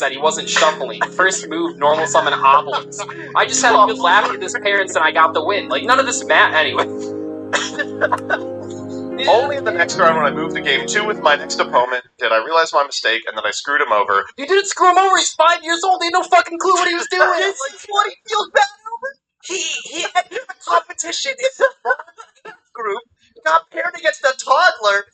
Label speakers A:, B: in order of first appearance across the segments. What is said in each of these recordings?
A: that he wasn't shuffling. First move, normal summon obelisk. I just had a good laugh with his parents and I got the win. Like, none of this matters anyway.
B: Only in the next round when I moved to game 2 with my next opponent did I realize my mistake and that I screwed him over.
A: You didn't screw him over, he's 5 years old, he had no fucking clue what he was doing!
C: This is what he feels bad over? He entered the competition in the group, got paired against a toddler.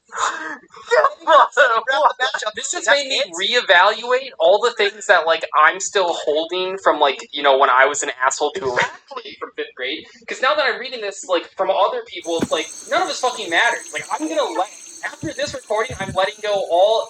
A: This has made me reevaluate all the things that, like, I'm still holding from, like, you know, when I was an asshole to a kid from 5th grade. Because now that I'm reading this, like, from other people, it's like, none of this fucking matters. Like, I'm gonna let, after this recording, I'm letting go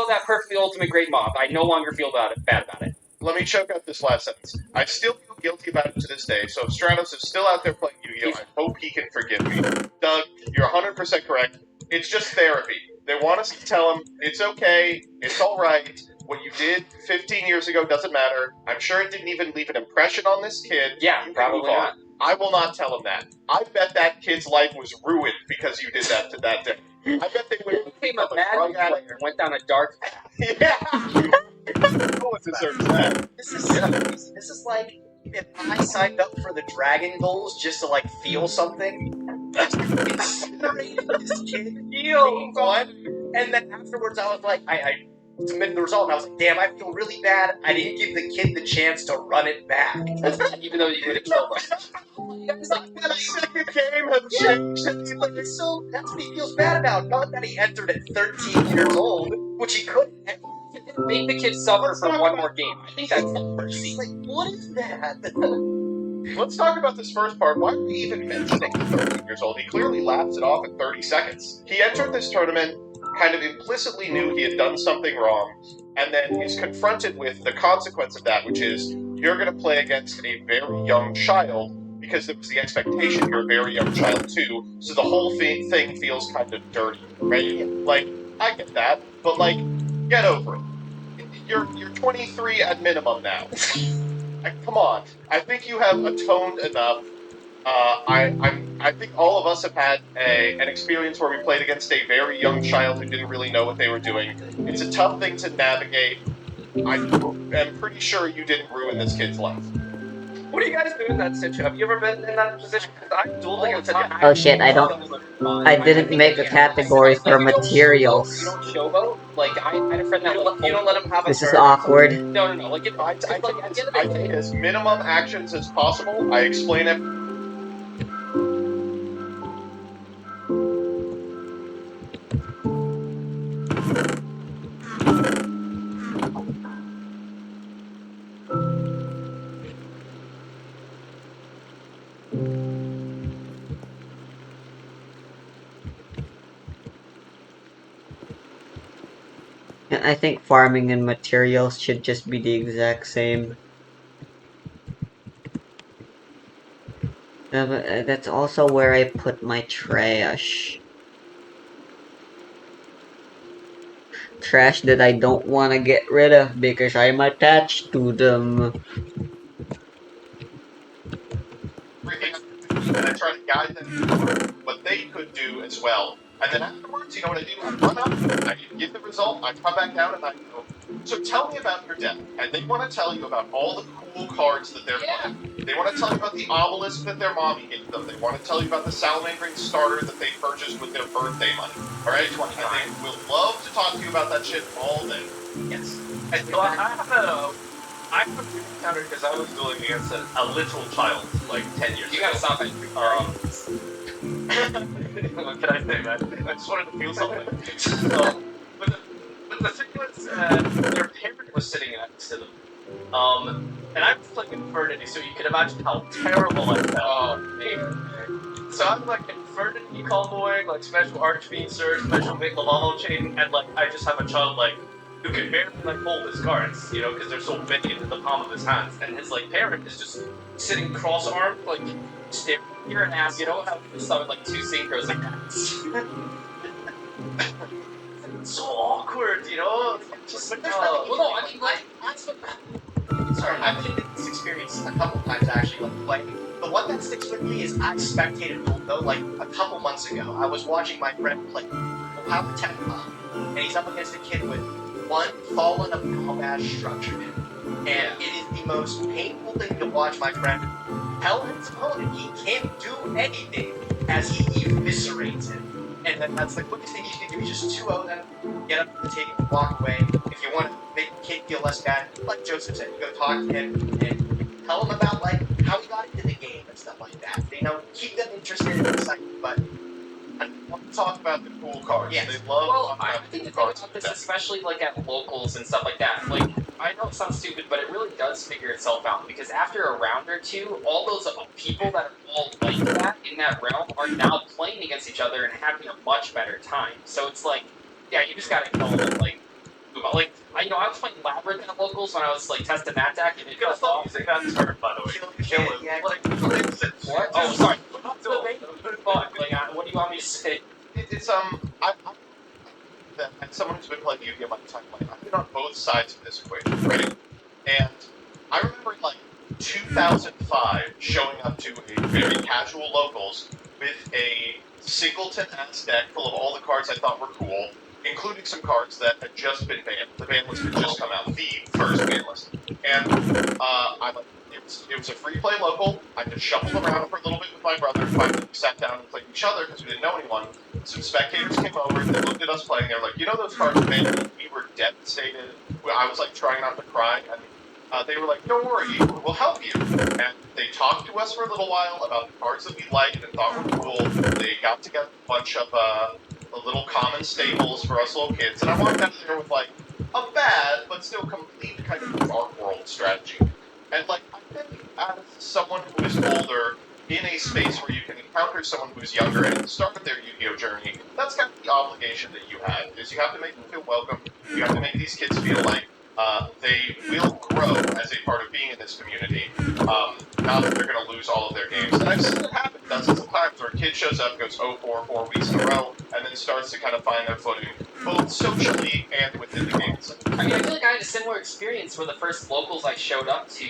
A: that perfectly ultimate great mob. I no longer feel bad about it.
B: Let me choke out this last sentence. I still feel guilty about it to this day, so if Stratos is still out there playing Yu-Gi-Oh!, I hope he can forgive me. Doug, you're 100% correct. It's just therapy. They want us to tell him, it's okay, it's alright, what you did 15 years ago doesn't matter. I'm sure it didn't even leave an impression on this kid.
A: Yeah, probably not.
B: I will not tell him that. I bet that kid's life was ruined because you did that to that day. I bet they would have
A: became a Madden player and went down a dark path.
B: Yeah! No one deserves that.
C: This is like if I signed up for the Dragon Goals just to, like, feel something. Incinerated this kid. And then afterwards I was like, I submitted the result and I was like, damn, I feel really bad. I didn't give the kid the chance to run it back.
A: Even though you could have killed him.
B: It's like the second game have changed.
C: Like, so that's what he feels bad about. Not that he entered at 13 years old, which he couldn't.
A: Make the kid suffer for one more game. I think that's mercy.
C: Like, what is that?
B: Let's talk about this first part. Why are we even mentioning 13 years old? He clearly laughs it off in 30 seconds. He entered this tournament, kind of implicitly knew he had done something wrong, and then is confronted with the consequence of that, which is, you're going to play against a very young child, because there was the expectation you're a very young child too, so the whole thing feels kind of dirty, right? Like, I get that, but, like, get over it. You're 23 at minimum now. Come on. I think you have atoned enough. I think all of us have had an experience where we played against a very young child who didn't really know what they were doing. It's a tough thing to navigate. I am pretty sure you didn't ruin this kid's life.
D: What do you guys do in that situation? Have you ever been in that position? I'm dueling all the time.
E: Oh shit, I didn't make a category for materials.
A: You don't showboat? Like, I had a friend that
D: You don't let him have a
E: This is
D: turn.
E: awkward.
A: No. Like,
B: I think as minimum actions as possible, I explain it.
E: I think farming and materials should just be the exact same. But that's also where I put my trash. Trash that I don't want to get rid of because I'm attached to them.
B: And I try to guide them through what they could do as well. And then afterwards, you know what I do? I run up, I get the result, I come back down, and I go, so tell me about your deck. And they want to tell you about all the cool cards that they're playing. They want to tell you about the obelisk that their mommy gave them. They want to tell you about the salamandering starter that they purchased with their birthday money. Alright? And they will love to talk to you about that shit all day.
D: Yes. And so I have a encounter because I was dueling against a little child, like 10 years ago.
A: you gotta stop it.
D: What can I say, man? I just wanted to feel something. But the thing was, their parent was sitting next to them. And I was like Infernity, so you can imagine how terrible I felt. So I'm like Infernity comboing, like special Archfiend Surge, special Big Lamamo Chain, and like I just have a child like who can barely like hold his cards, you know, because they're so big into the palm of his hands, and his like parent is just sitting cross-armed, like staring.
A: You're an ass. You don't have to summon like 2 synchros like that.
D: It's so awkward, you know? Just like,
C: Well, no, I mean, sorry, I've been in this experience a couple times actually. Like, the one that sticks with me is I spectated though, like a couple months ago. I was watching my friend play Power Tech and he's up against a kid with one fallen of Bash structured it. And it is the most painful thing to watch my friend tell his opponent he can't do anything as he eviscerates him. And then that's the quickest thing you can do. You just 2-0 them, get up to the table, walk away. If you want to make the kid feel less bad, like Joseph said, you go talk to him and tell him about like how he got into the game and stuff like that. You know, keep them interested and excited, but
B: I want to talk about the cool cards.
C: Yes.
B: They love
A: Well, I
B: talking
A: think the
B: about
A: thing
B: cards.
A: about this, especially like at locals and stuff like that, like I know it sounds stupid, but it really does figure itself out because after a round or two, all those people that are all like that in that realm are now playing against each other and having a much better time. So it's like, yeah, you just gotta kill them and like move on. Like I was playing Labyrinth at locals when I was like testing that deck, and it
D: Gotta
A: got
D: stop
A: off.
D: using that term, by the way.
C: Kill him. Yeah,
A: What? Oh, sorry. Fuck. Like, what do you want me to say?
B: It's as someone who's been playing Yu-Gi-Oh! My entire life, I've been on both sides of this equation, right? And I remember in like 2005 showing up to a very casual locals with a singleton-ass deck full of all the cards I thought were cool, including some cards that had just been banned. The ban list had just come out, the first ban list. And it was a free play local. I just shuffled around for a little bit with my brother. Finally, we sat down and played each other because we didn't know anyone. Some spectators came over. They looked at us playing. They were like, "You know those cards banned?" We were devastated. I was like trying not to cry, and they were like, "Don't worry, we'll help you." And they talked to us for a little while about the cards that we liked and thought were cool. They got together a bunch of the little common staples for us little kids, and I walked out of there with like a bad but still complete kind of Dark World strategy. And like I think as someone who is older in a space where you can encounter someone who's younger and at the start of their Yu-Gi-Oh! Journey, that's kind of the obligation that you have, is you have to make them feel welcome, you have to make these kids feel like they will grow as a part of being in this community, not that they're going to lose all of their games. And I've seen it happen dozens of times where a kid shows up, goes 0-4 4 weeks in a row, and then starts to kind of find their footing, both socially and within the games.
A: I mean, I feel like I had a similar experience for the first locals I showed up to.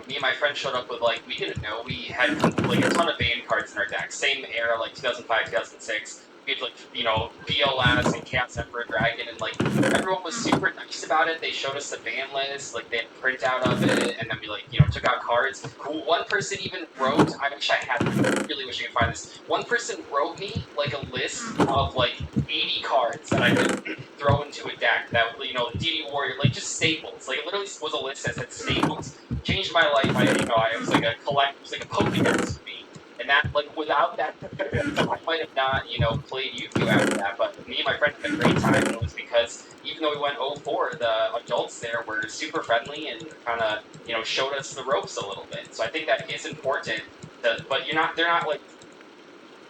A: Me and my friend showed up with, like, we didn't know we had, like, a ton of ban cards in our deck. Same era, like, 2005, 2006. We had, like, you know, BLS and Chaos Emperor Dragon, and, like, everyone was super nice about it. They showed us the ban list, like, they had a printout of it, and then we, like, you know, took out cards. Cool. One person even wrote, I wish I had, I really wish I could find this. One person wrote me, like, a list of, like, 80 cards that I could throw into a deck that, you know, DD Warrior, like, just staples. Like, it literally was a list that said staples. Changed my life. I was like a collect, it was like a Pokédex for me. And that, like, without that, I might have not, you know, played Yu-Gi-Oh! After that, but me and my friend had a great time, and it was because even though we went 0-4, the adults there were super friendly and kind of, you know, showed us the ropes a little bit. So I think that is important, but they're not, like,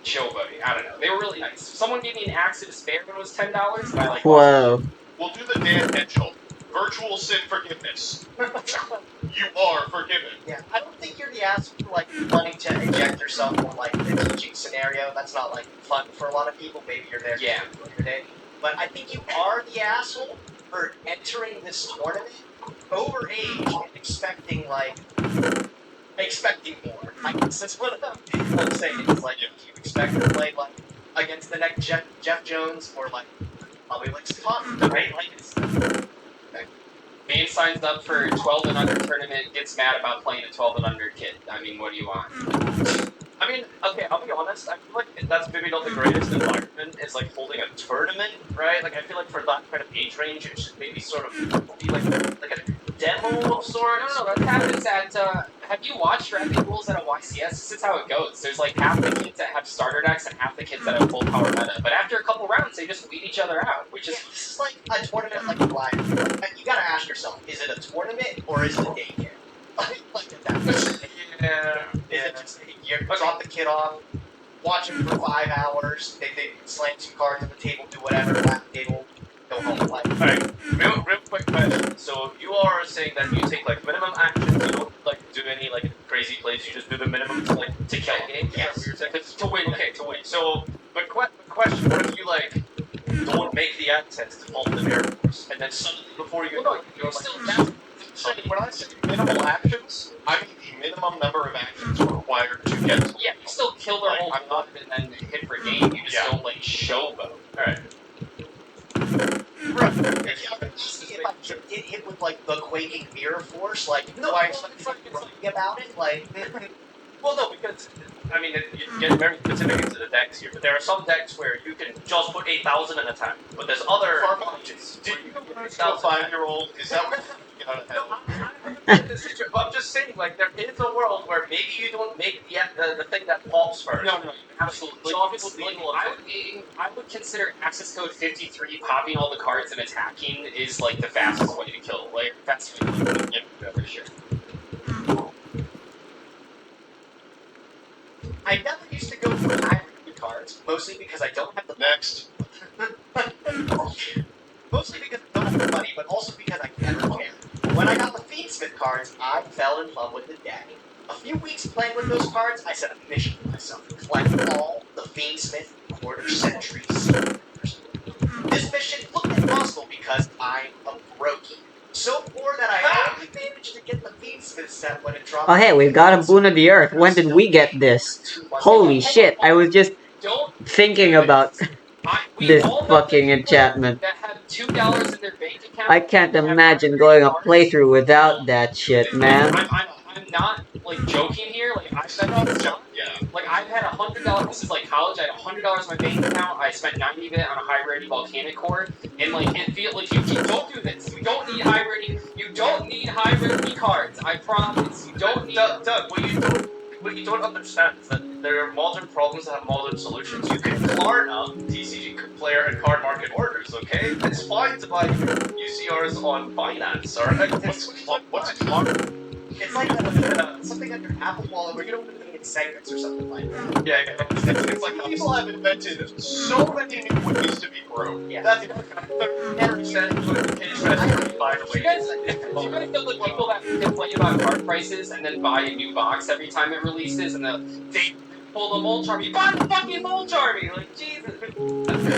A: showboating. I don't know. They were really nice. Someone gave me an Axe to Despair when it was $10, and I, like,
E: Whoa.
B: We'll do the Dan Henschel. Virtual sin forgiveness. You are forgiven.
C: Yeah, I don't think you're the ass for like wanting to inject yourself on like a teaching scenario. That's not like fun for a lot of people. Maybe you're there
A: Yeah.
C: for your day. But I think you are the asshole for entering this tournament over age and expecting more. I guess that's what I'm saying. It's like if you expect to play like against the next Jeff Jones or like probably like Scott, right? Like it's
A: Man signs up for 12 and under tournament, gets mad about playing a 12 and under kid. I mean, what do you want?
D: I mean, okay, I'll be honest, I feel like that's maybe not the greatest environment, is like holding a tournament, right? Like, I feel like for that kind of age range, it should maybe sort of be like a demo of sorts.
A: No, that happens at, have you watched Dragon Rules at a YCS? This is how it goes. There's like half the kids that have starter decks and half the kids that have full power meta. But after a couple rounds, they just beat each other out, which is...
C: this is like a tournament like a live. You gotta ask yourself, is it a tournament or is it a daycare? Like at that point.
D: Yeah.
C: Is it just you drop the kid off, watch him for 5 hours, they slam some cards on the table, do whatever, lap the table, go home. Like,
D: Alright, real quick question. So you are saying that you take like minimum actions, you don't like do any like crazy plays, you just do the minimum to like to kill a game?
C: Yes.
D: Is that what you're saying?
A: To win.
D: Okay, to win. So, but question, what if you like don't make the access to hold the Air Force, and then suddenly before you
A: Well, no, you're still...
B: When I say minimal actions, I mean the minimum number of actions required to get to
A: Yeah, you still kill their whole board and then hit for game. You just don't, like, showboat.
D: Alright.
C: If I get hit with like the quaking mirror force, like do I start grumpy about it? Like,
D: well, no, because I mean, you get very specific into the decks here, but there are some decks where you can just put 8,000 in attack, but there's other punches.
B: Did you go to a 5-year-old? Is that what you got to
D: No,
B: have?
D: but I'm just saying, like, there is a world where maybe you don't make the thing that pops first.
A: No, absolutely.
D: Like, obviously,
A: I would consider access code 53 popping all the cards and attacking is like the fastest way to kill. Like fastest way to kill. Yeah, for sure.
C: I never used to go for high cards, mostly because I don't have the
B: Next.
C: mostly because I don't have the money, but also because I never cared. When I got the Fiendsmith cards, I fell in love with the deck. A few weeks playing with those cards, I set a mission for myself to collect all the Fiendsmith quarter century speakers. This mission looked impossible because I'm a brokey. So poor that I only managed to get the Fiendsmith set when it dropped.
E: Oh hey, we've got a Boon of the Earth. When did we get this? Holy shit, I was just thinking about this fucking enchantment.
A: That had $2 in their bank account.
E: I can't imagine going a playthrough without that shit, man.
A: I'm not like joking here. Like I've spent all this money.
B: Yeah.
A: Like I've had $100. This is like college. I had $100 in my bank account. I spent 90 of it on a high rating volcanic core, and like it feels like you don't do this. You don't need high rating. You don't need high rating cards. I promise. You don't need.
D: Doug, what you don't understand is that there are modern problems that have modern solutions. You can Klarna TCG player and card market orders, okay? It's fine to buy UCRs on Binance, alright?
B: What's Klarna?
C: It's like something on your Apple Wallet where you don't pay in segments or something like that.
D: Yeah,
B: It's like people have invented so many new ways to be broke.
C: Yeah.
B: That's
D: 30% notification, by the
A: Do
D: way.
A: you guys know the people that complain about card prices and then buy a new box every time it releases, and they pull the Mold Charmy, buy the fucking Mold Charmy, like Jesus.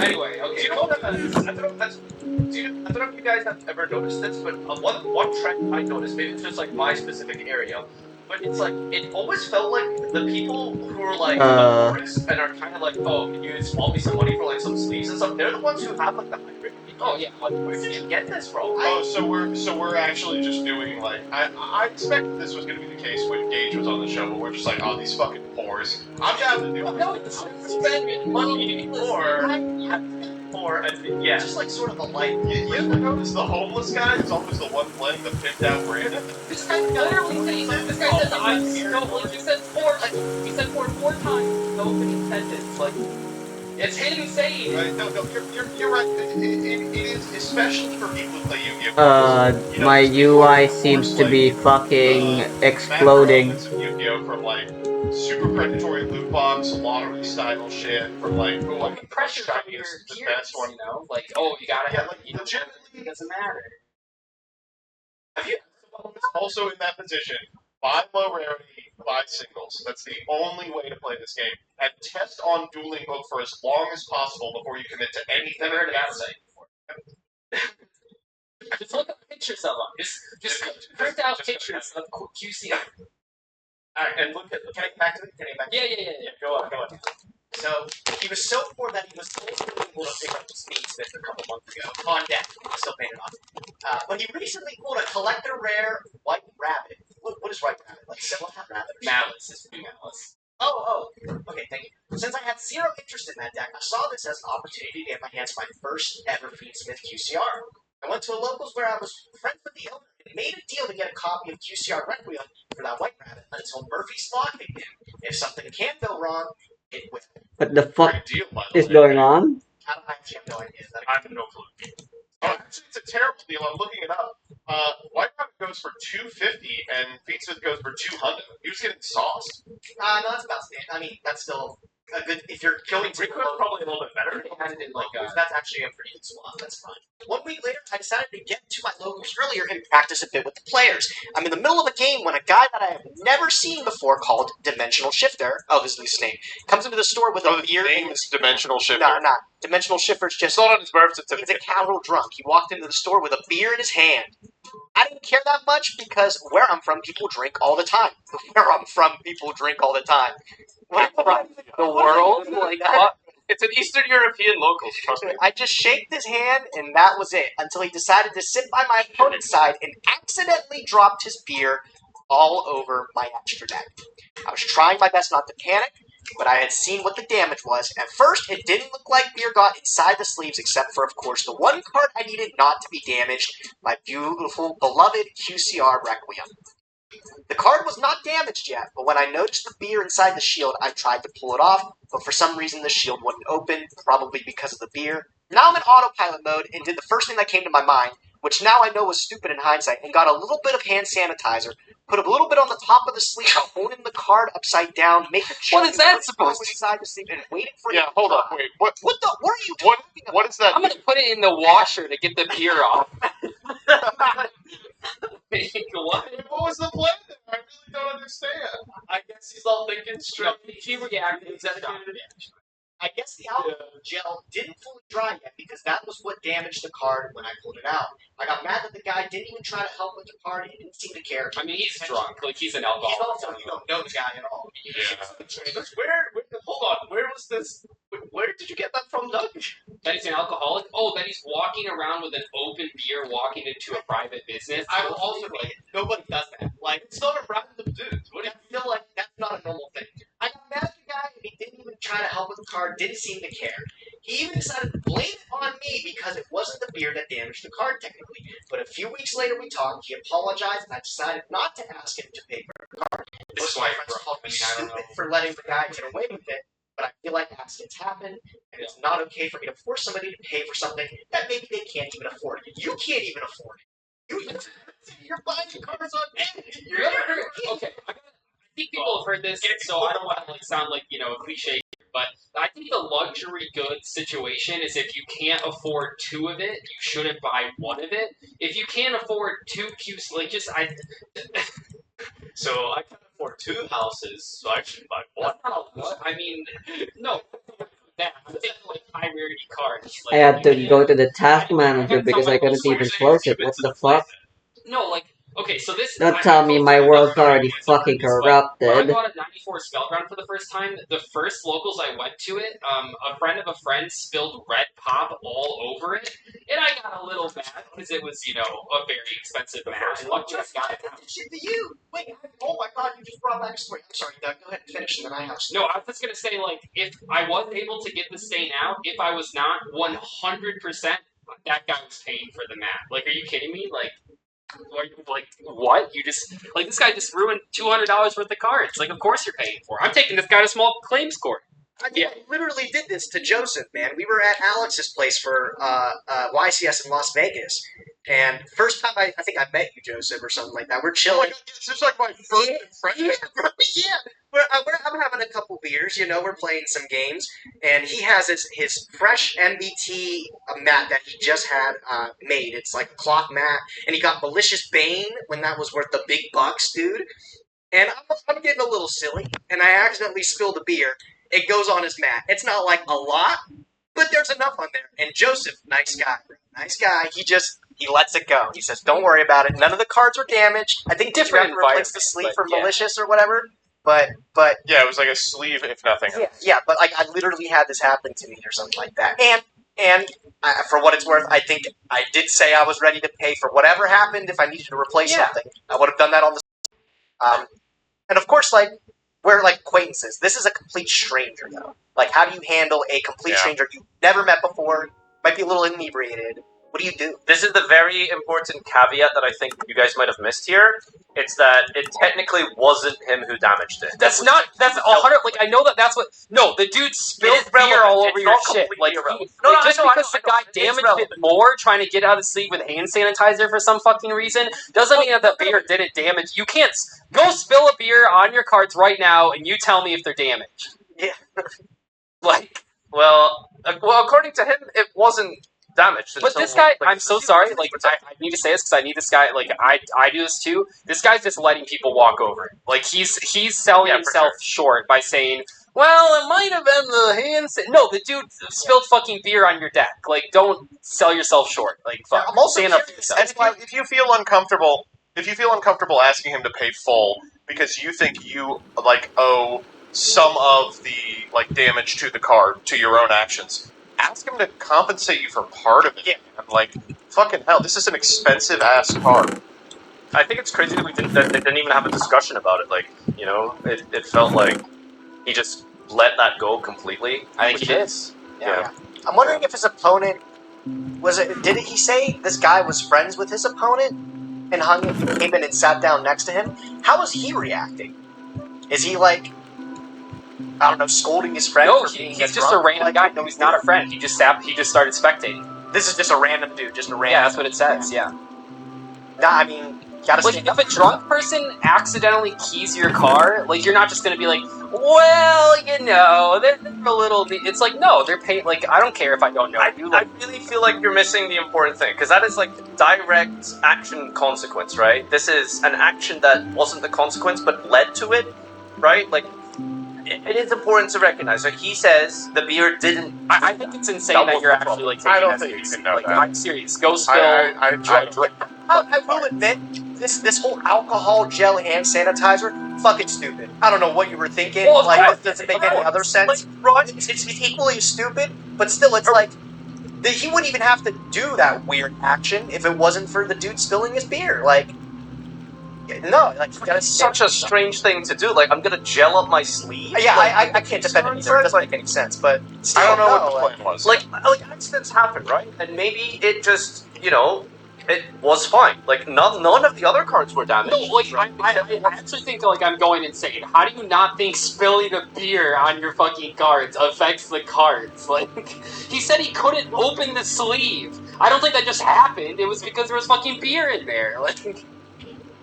A: Anyway, okay.
D: Do you know what? I don't know if you guys have ever noticed this, but one trend I noticed, maybe it's just like my specific area, but it's like it always felt like the people who are like the poorest and are kind of like, oh, can you swap me some money for like some sleeves and stuff? They're the ones who have like the hybrid.
A: Oh yeah.
D: Where did you get this from?
B: Oh, so we're actually just doing like I expected this was gonna be the case when Gage was on the show, but we're just like, oh, these fucking pores. I'm down to do it.
A: No, it's spending money
D: Or yeah.
C: It's just like sort of a light.
B: You ever notice the homeless guy who's always the one playing the pimped out Brandon?
A: This guy literally said, this guy says, I'm so, like, he said four times in the opening sentence, like, it's insane.
B: Right? No, you're right. It is, especially for people who play Yu-Gi-Oh! You know,
E: My
B: people
E: UI
B: are
E: seems
B: forced,
E: to
B: like,
E: be fucking exploding.
B: Of Yu-Gi-Oh! From like super predatory loot box, lottery style shit, from like
A: Pressure from your
B: the
A: peers,
B: best one.
A: you know? Like, oh, you gotta
B: Yeah,
A: have,
B: like
A: you know,
B: legitimately.
A: it doesn't matter.
B: Have you also in that position? Buy low rarity, buy singles. That's the only way to play this game. And test on Dueling Book for as long as possible before you commit to anything.
A: Never heard of that
B: else.
A: site before. Just look up pictures of them. Just print out pictures of QC.
C: Alright, and look at. Can I get back to it?
A: Yeah.
C: Go on. So he was so poor that he was also able to pick up the Speedsmith a couple months ago on deck. Still paid it off. But he recently pulled a collector rare white rabbit. What is white rabbit? Like Silhouette rabbit?
A: Malice is new Malice.
C: Oh. Okay, thank you. Since I had zero interest in that deck, I saw this as an opportunity to get my hands on my first ever Fiendsmith QCR. I went to a locals where I was friends with the owner and made a deal to get a copy of QCR Requiem for that white rabbit until Murphy's Law kicked in. If something can go wrong, it will.
E: What the fuck
B: Great deal, by the
E: is
B: way.
E: going on?
C: I actually have no idea.
D: I have no clue.
B: Oh, actually, it's a terrible deal. I'm looking it up. White Rabbit goes for $250 and Fiendsmith goes for $200. He was getting sauced.
C: No, that's about standard. I mean, that's still a good. If you're going to
D: Request probably a little bit better.
A: They had it in like
C: that's actually a pretty good swap. That's fine. 1 week later, I decided to get to my locals earlier and practice a bit with the players. I'm in the middle of a game when a guy that I have never seen before, called Dimensional Shifter, his name, comes into the store with a beer.
B: His name is Dimensional Shifter.
C: No, not Dimensional Shifter's just.
B: It's not on his birth
C: He's
B: certificate.
C: a casual drunk. He walked into the store with a beer in his hand. I didn't care that much because where I'm from, people drink all the time. Where I'm from, people drink all the time. What
A: the world? Like, what?
D: It's an Eastern European locals, trust me.
C: I just shaked his hand, and that was it, until he decided to sit by my opponent's side and accidentally dropped his beer all over my extra deck. I was trying my best not to panic, but I had seen what the damage was. At first, it didn't look like beer got inside the sleeves, except for, of course, the one card I needed not to be damaged, my beautiful, beloved QCR Requiem. The card was not damaged yet, but when I noticed the beer inside the shield, I tried to pull it off, but for some reason the shield wouldn't open, probably because of the beer. Now I'm in autopilot mode and did the first thing that came to my mind, which now I know was stupid in hindsight, and got a little bit of hand sanitizer, put a little bit on the top of the sleeve, holding the card upside down, making sure
A: What is that supposed to
C: inside the sleeve, and waiting for it
B: Yeah,
C: to
B: hold
C: dry.
B: on, wait. What
C: What are you
B: What-
C: talking about?
B: what is that?
A: I'm gonna put it in the washer to get the beer off. What?
B: What was the plan then? I really don't understand.
D: I guess he's all thinking straight.
A: He reacted. He's
C: I guess the alcohol gel didn't fully dry yet because that was what damaged the card when I pulled it out. I got mad that the guy didn't even try to help with the card. He didn't seem to care.
A: I mean, he's drunk. Like, he's an
C: He's
A: alcoholic.
C: also, you don't know the guy at all.
D: Where, hold on, where was this? Where did you get that from, Doug?
A: That he's an alcoholic? Oh, that he's walking around with an open beer walking into a private business?
C: I will also admit, nobody does that. Like,
D: It's not a random dude. What do you
C: I feel like that's not a normal thing. I got mad at the guy and he didn't even try to help with the card, didn't seem to care. He even decided to blame it on me because it wasn't the beer that damaged the card technically. But a few weeks later we talked, he apologized, and I decided not to ask him to pay for the card.
D: This is
C: my
D: why
C: friends called me
D: I don't
C: stupid
D: know.
C: for letting the guy get away with it, but I feel like accidents happen, and it's not okay for me to force somebody to pay for something that maybe they can't even afford. You can't even afford it. You're buying cards on
A: You're okay, I think people have heard this, so I don't want to sound like a cliche. But I think the luxury goods situation is if you can't afford two of it, you shouldn't buy one of it. If you can't afford two cubes,
D: So I can afford 2 houses, so I should buy one.
A: That's not a lot. I mean, no. That I'm thinking high rarity cards.
E: I had to go to the task manager because I couldn't even close it. What the fuck?
A: No, okay, so this.
E: Don't tell me my world's already fucking
A: When I
E: corrupted.
A: bought a '94 Spellground for the first time, the first locals I went to it, a friend of a friend spilled red pop all over it, and I got a little mad because it was, a very expensive mat. And luckily I got it out.
C: shit to you. Wait, oh my god, you just brought back a story. I'm sorry, Doug. Go ahead and finish, and then I have.
A: No, I was just gonna say, if I was able to get the stain out, if I was not 100%, that guy was paying for the mat. Like, are you kidding me? What? You just this guy just ruined $200 worth of cards. Like, of course you're paying for it. I'm taking this guy to small claims court.
C: I mean, I literally did this to Joseph, man. We were at Alex's place for YCS in Las Vegas, and first time I think I met you, Joseph, or something like that. We're
B: Oh my
C: chilling.
B: god, this is like my first impression.
C: Yeah, I'm having a couple beers, we're playing some games, and he has his fresh MBT mat that he just had made. It's like a cloth mat, and he got Malicious Bane when that was worth the big bucks, dude. And I'm getting a little silly, and I accidentally spilled a beer. It goes on his mat. It's not like a lot, but there's enough on there. And Joseph, nice guy, he lets it go. He says, "Don't worry about it. None of the cards were damaged. I think
A: Different
C: you have to replace the
A: environment,
C: sleeve
A: but
C: for
A: yeah.
C: malicious or whatever." But
B: Yeah, it was like a sleeve, if nothing else.
C: yeah, but I literally had this happen to me or something like that. And for what it's worth, I think I did say I was ready to pay for whatever happened if I needed to replace something. I would have done that on the. And of course, we're acquaintances. This is a complete stranger, though. How do you handle a complete stranger you've never met before? Might be a little inebriated. What do you do?
F: This is the very important caveat that I think you guys might have missed here. It's that it technically wasn't him who damaged it.
A: That's 100. I know that's what. No, the dude spilled
F: It's
A: beer
F: relevant.
A: all over
F: It's
A: your
F: not
A: shit.
F: completely irrelevant.
A: Just because the guy
F: It's
A: damaged it
F: relevant.
A: more trying to get out of the sleeve with hand sanitizer for some fucking reason doesn't mean that the beer didn't damage. You can't go spill a beer on your cards right now and you tell me if they're damaged.
C: Yeah.
F: Well, according to him, it wasn't damaged.
A: But this guy, I'm so sorry. I need to say this because I need this guy. I do this too. This guy's just letting people walk over it. He's selling himself short by saying, "Well, it might have been the hand." No, the dude spilled fucking beer on your deck. Don't sell yourself short. Fuck.
C: I'm also
A: stand up for
C: curious.
A: yourself.
B: And if you feel uncomfortable asking him to pay full because you think you owe some of the damage to the card to your own actions. Ask him to compensate you for part of it.
C: Yeah.
B: Like, fucking hell, this is an expensive ass card.
F: I think it's crazy that they didn't even have a discussion about it. Like, you know, it felt like he just let that go completely.
A: I think he did.
F: Yeah.
C: I'm wondering if his opponent did he say this guy was friends with his opponent and came in and sat down next to him? How is he reacting? Is he like, I don't know, scolding his friend?
A: No,
C: for being
A: he's just a random guy. No, he's not a friend. He just started spectating.
C: This is just a random dude, just a random.
A: Yeah, that's what it says. Yeah.
C: Nah, I mean, gotta
A: Like,
C: stand
A: if a drunk person accidentally keys your car, like, you're not just gonna be like, well, you know, they're a little. It's like, no, they're paying. Like, I don't care if I don't know you.
F: I
A: Like,
F: really feel like you're missing the important thing, because that is like direct action consequence, right? This is an action that wasn't the consequence but led to it, right? Like, it is important to recognize. Like, he says the beer didn't.
A: I think it's insane that you're actually like taking
B: I don't
A: that
B: think you
A: seriously.
B: can know
A: Like,
B: that.
A: I'm serious. Go spill.
C: I will admit, this whole alcohol gel hand sanitizer, fucking stupid. I don't know what you were thinking.
F: Well,
C: like, this doesn't make any other sense.
F: Like, right?
C: It's equally stupid, but still, it's like he wouldn't even have to do that weird action if it wasn't for the dude spilling his beer. Like, no, like you gotta
F: It's such a strange thing to do. Like, I'm gonna gel up my sleeve.
C: Yeah,
F: like,
C: I can't defend it either. It doesn't make any sense, but still,
B: I don't know
C: no,
B: what the plan was.
F: Like accidents happen, right? And maybe it just, you know, it was fine. Like, none of the other cards were damaged.
A: No, like, I actually think, like, I'm going insane. How do you not think spilling a beer on your fucking cards affects the cards? Like, he said he couldn't open the sleeve. I don't think that just happened. It was because there was fucking beer in there. Like,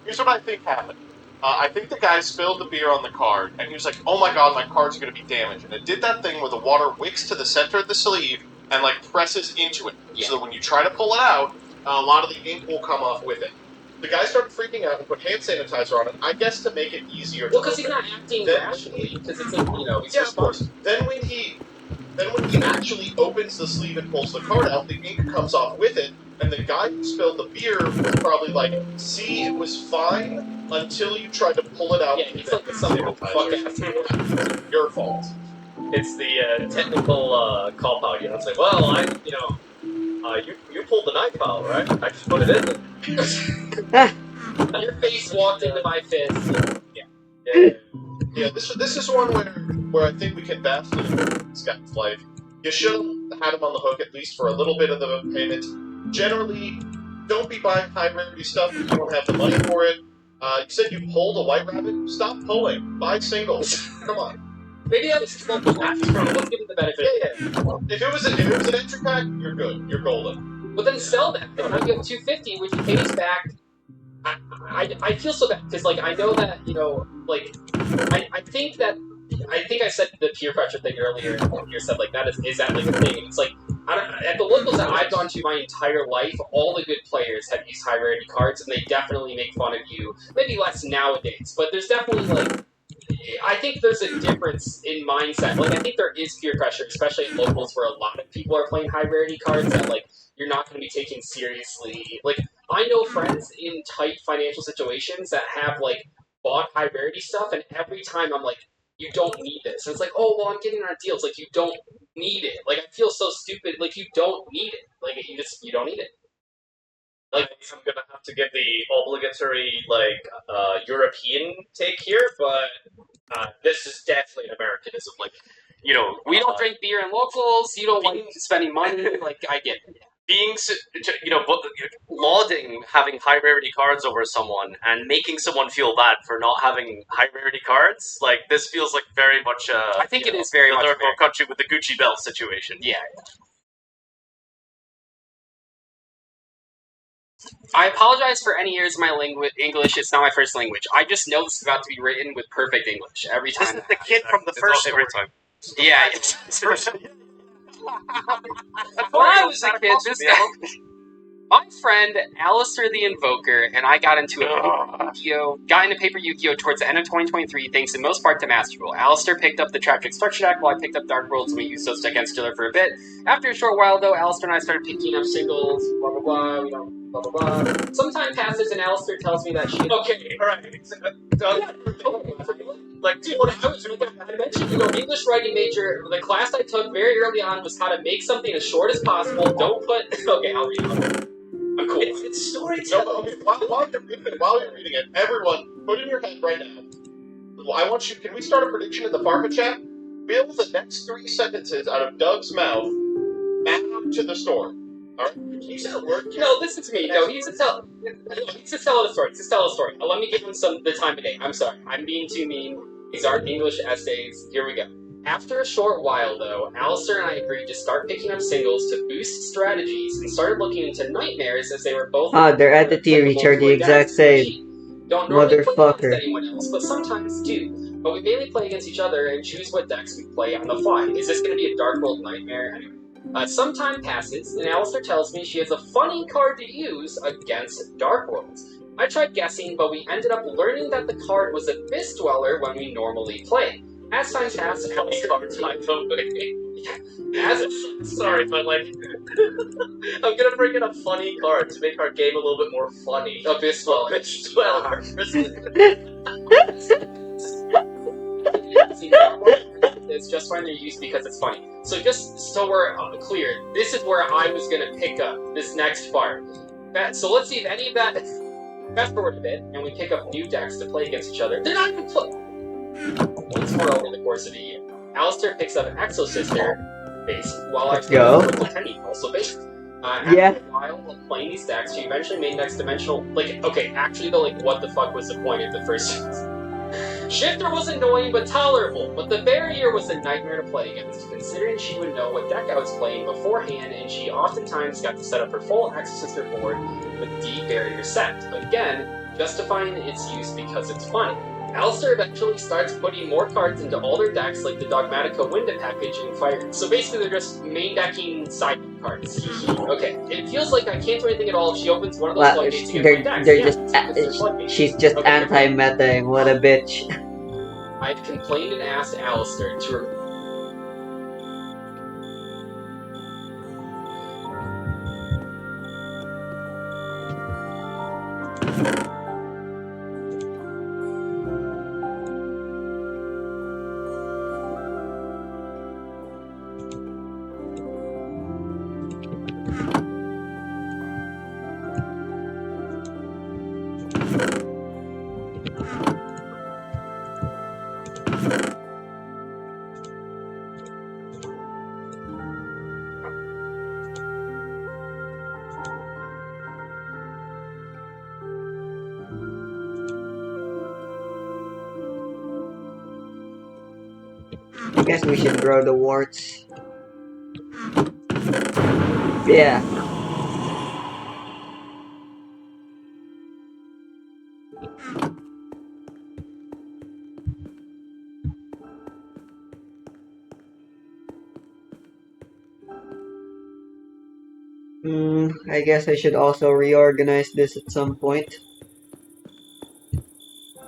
B: Here's what I think happened. I think the guy spilled the beer on the card, and he was like, oh my god, my card's going to be damaged. And it did that thing where the water wicks to the center of the sleeve and, like, presses into it.
A: Yeah.
B: So that when you try to pull it out, a lot of the ink will come off with it. The guy started freaking out and put hand sanitizer on it, I guess to make it easier to
A: well, because he's
B: open.
A: not acting
B: Then-
A: rationally. Because it's like, you know, he's
B: Yeah,
A: just
B: of course. Then when he actually opens the sleeve and pulls the card out, the ink comes off with it, and the guy who spilled the beer was probably like, see, it was fine until you tried to pull it out.
A: Yeah, he's like some fuck ass.
B: It's your fault.
D: It's the technical cop out. You know, it's like, well, you pulled the knife out, right? I just put it in there.
A: Your face walked into my fist.
B: Yeah, this is one where I think we can vastly improve this guy's life. You should have had him on the hook at least for a little bit of the payment. Generally, don't be buying high rarity stuff if you don't have the money for it. You said you pulled a white rabbit? Stop pulling. Buy singles. Come on.
A: Maybe that was his local match from. Let's give him the benefit.
B: Yeah. If it was an entry pack, you're good. You're golden.
A: But then sell that. Then I'll give $250, which he pays back. I feel so bad because, like, I know that, you know, like, I think I said the peer pressure thing earlier, and you said, like, is that like a thing? And it's like, at the locals that I've gone to my entire life, all the good players have used high rarity cards, and they definitely make fun of you. Maybe less nowadays, but there's definitely, like, I think there's a difference in mindset. Like, I think there is peer pressure, especially in locals where a lot of people are playing high rarity cards that, like, you're not going to be taken seriously. Like, I know friends in tight financial situations that have, like, bought high rarity stuff, and every time I'm like, you don't need this. And it's like, oh, well, I'm getting on deals. Like, you don't need it. Like, I feel so stupid. Like, you don't need it. Like, you don't need it.
D: Like, I'm gonna have to give the obligatory, like, European take here, but this is definitely an Americanism. Like, you know,
A: We don't drink beer in locals. You don't like spending money. Like, I get it.
F: Being, you know, lauding having high rarity cards over someone and making someone feel bad for not having high rarity cards, like, this feels like very much
A: I think it is very
F: the
A: much
F: third
A: American.
F: world country with the Gucci belt situation.
A: Yeah. I apologize for any years of my English. It's not my first language. I just know this is about to be written with perfect English every
C: this
A: time.
C: is the kid from the
F: It's
C: first
F: every
C: story.
F: time.
A: Yeah. When I was a kid, this guy, my friend Alistair the Invoker, and I got into paper Yu-Gi-Oh towards the end of 2023, thanks in most part to Master Duel. Alistair picked up the Trap Trick Structure deck, while I picked up Dark Worlds, and we used those against each other for a bit. After a short while, though, Alistair and I started picking up singles, blah blah blah. You know, blah blah blah. Some time passes and Alistair tells me that she.
F: Okay, alright.
A: Like, dude, I mentioned, English writing major. The class I took very early on was how to make something as short as possible. Don't put. Okay, I'll read it. I'm cool.
F: It's storytelling.
B: No, okay, while you're reading it, everyone, put in your head right now. I want you. Can we start a prediction in the Farfa chat? Build the next 3 sentences out of Doug's mouth. Add them to the story. All right. Can you say the word?
A: No, listen to me. No, he's just telling a story. Just tell a story. Let me give him the time of day. I'm sorry. I'm being too mean. These aren't English essays. Here we go. After a short while, though, Alistair and I agreed to start picking up singles to boost strategies and started looking into nightmares as they were both.
E: Their entity reach are the exact same.
A: Don't normally play against
E: Motherfucker.
A: anyone else, but sometimes do. But we mainly play against each other and choose what decks we play on the fly. Is this going to be a Dark World nightmare? Anyway. Some time passes, and Alistair tells me she has a funny card to use against Dark Worlds. I tried guessing, but we ended up learning that the card was a Fist Dweller when we normally play. As time passed, Alistair...
F: Sorry, but like, I'm gonna bring in a funny card to make our game a little bit more funny.
A: Abyss Dweller.
F: Dweller.
A: It's just finding their use because it's funny. So just so we're clear, this is where I was going to pick up this next part. So let's see if any of that... Fast forward a bit, and we pick up new decks to play against each other. They're not even play... Once more over the course of a year. Alistair picks up Exosister base, while I pick up Penny also base. After a while of playing these decks, she eventually made next dimensional... Like, okay, actually though, like, what the fuck was the point of the first... Shifter was annoying but tolerable, but the barrier was a nightmare to play against, considering she would know what deck I was playing beforehand, and she oftentimes got to set up her full Exorcister board with the barrier set, again, justifying its use because it's funny. Alistair eventually starts putting more cards into all their decks, like the Dogmatica Winda package and Fire. So basically they're just main decking side cards. Okay, it feels like I can't do anything at all if she opens one of those floodgates against my decks.
E: She's just anti-metaing, what a bitch.
A: I've complained and asked Alistair to remove.
E: I guess we should grow the warts. Yeah. I guess I should also reorganize this at some point.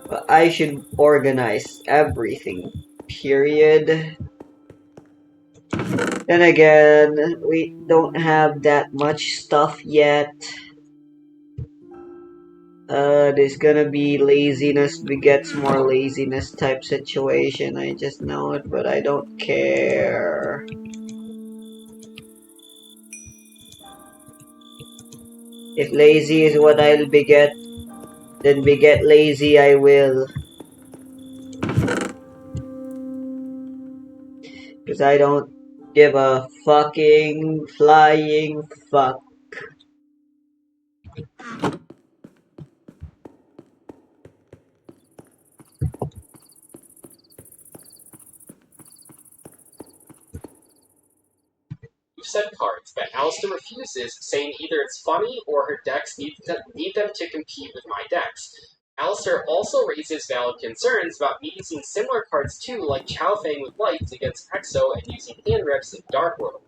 E: But I should organize everything. Period. Then again, we don't have that much stuff yet. There's gonna be laziness begets more laziness type situation. I just know it, but I don't care. If lazy is what I'll beget, then beget lazy I will. Because I don't give a fucking flying fuck.
A: Said cards, but Alistair refuses, saying either it's funny or her decks need them to compete with my decks. Alistair also raises valid concerns about me using similar cards too, like Chowfang with Lights against Exo and using hand reps in Dark World.